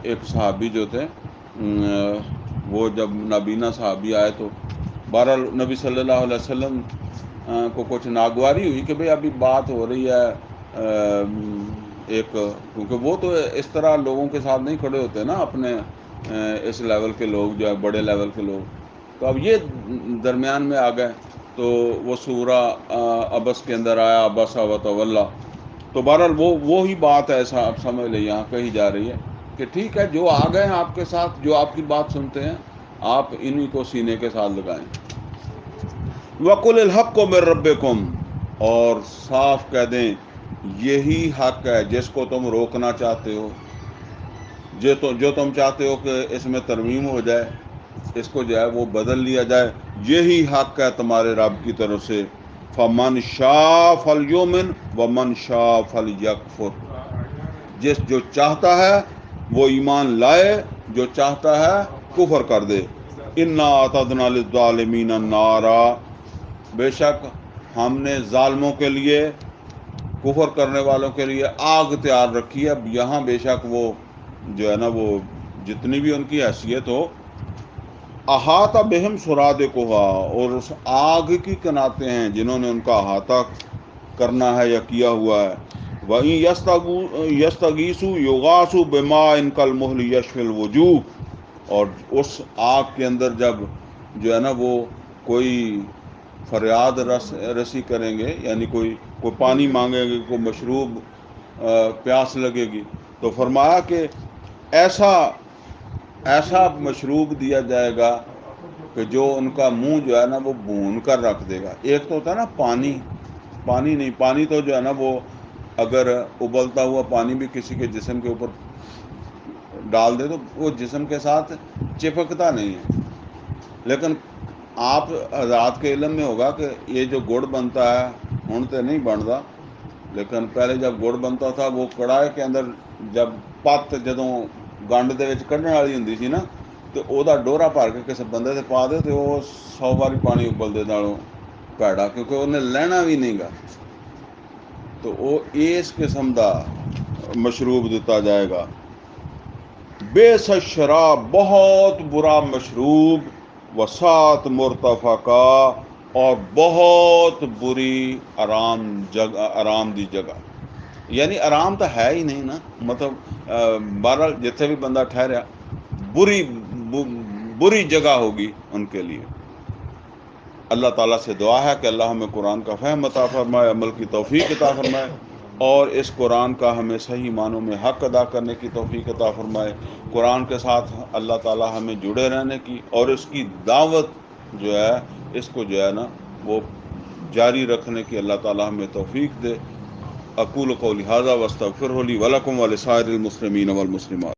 ایک صحابی جو تھے وہ جب نابینا صحابی آئے تو بہرحال نبی صلی اللہ علیہ وسلم کو کچھ ناگواری ہوئی کہ بھئی ابھی بات ہو رہی ہے ایک، کیونکہ وہ تو اس طرح لوگوں کے ساتھ نہیں کھڑے ہوتے نا اپنے اس لیول کے لوگ جو ہے بڑے لیول کے لوگ، تو اب یہ درمیان میں آ گئے. تو وہ سورہ عبس کے اندر آیا عبس وتولی. تو بہرحال وہی بات ہے، ایسا آپ سمجھ لیں یہاں کہی جا رہی ہے کہ ٹھیک ہے جو آ گئے ہیں آپ کے ساتھ، جو آپ کی بات سنتے ہیں، آپ انہی کو سینے کے ساتھ لگائیں. وَقُلِ الْحَقُّ مِن رَبِّكُمْ، اور صاف کہہ دیں یہی حق ہے جس کو تم روکنا چاہتے ہو، جو تم چاہتے ہو کہ اس میں ترمیم ہو جائے، اس کو جو ہے وہ بدل لیا جائے، یہی حق ہے تمہارے رب کی طرف سے. فَمَنْ شَاءَ فَلْيُؤْمِنْ وَمَنْ شَاءَ فَلْيَكْفُرْ، جو چاہتا ہے وہ ایمان لائے، جو چاہتا ہے کفر کر دے. اِنَّا أَعْتَدْنَا لِلظَّالِمِينَ نَارًا، بے شک ہم نے ظالموں کے لیے، کفر کرنے والوں کے لیے آگ تیار رکھی ہے. اب یہاں بے شک وہ جو ہے نا وہ جتنی بھی ان کی حیثیت ہو، احاطہ بہم سرادقہا، اور اس آگ کی کناتیں ہیں جنہوں نے ان کا احاطہ کرنا ہے یا کیا ہوا ہے. وَإِن يَسْتَغِيثُوا يُغَاثُوا بِمَاءٍ كَالْمُهْلِ يَشْفِي الْوُجُوهَ، اور اس آگ کے اندر جب جو ہے نا وہ کوئی فریاد رسی کریں گے، یعنی کوئی پانی مانگے گے، کوئی مشروب پیاس لگے گی، تو فرمایا کہ ایسا مشروب دیا جائے گا کہ جو ان کا منہ جو ہے نا وہ بھون کر رکھ دے گا. ایک تو ہوتا ہے نا پانی نہیں، پانی تو جو ہے نا وہ اگر ابلتا ہوا پانی بھی کسی کے جسم کے اوپر ڈال دے تو وہ جسم کے ساتھ چپکتا نہیں ہے. لیکن آپ حضرات کے علم میں ہوگا کہ یہ جو گڑ بنتا ہے، ہن تو نہیں بنتا، لیکن پہلے جب گڑ بنتا تھا وہ کڑاہے کے اندر جب پت جدوں گنڈ دے وچ کڈن والی ہوندی سی نا، تو وہ ڈورا بھر کے کسی بندے سے پا دے تو وہ 100 باری پانی ابل دے نالوں پیڑا، کیونکہ انہیں لینا بھی نہیں گا. تو وہ اس قسم دا مشروب دیتا جائے گا. بیس شراب، بہت برا مشروب، وسعت مرتفقہ، اور بہت بری آرام دی جگہ. یعنی آرام تو ہے ہی نہیں نا، مطلب بہرحال جتنے بھی بندہ ٹھہریا بری جگہ ہوگی ان کے لیے. اللہ تعالیٰ سے دعا ہے کہ اللہ ہمیں قرآن کا فہم عطا فرمائے، عمل کی توفیق عطا فرمائے، اور اس قرآن کا ہمیں صحیح معنوں میں حق ادا کرنے کی توفیق عطا فرمائے. قرآن کے ساتھ اللہ تعالیٰ ہمیں جڑے رہنے کی اور اس کی دعوت جو ہے اس کو جو ہے نا وہ جاری رکھنے کی اللہ تعالیٰ ہمیں توفیق دے. اقول قولی ھذا واستغفرہ لی ولکم ولسائر المسلمین والمسلمات.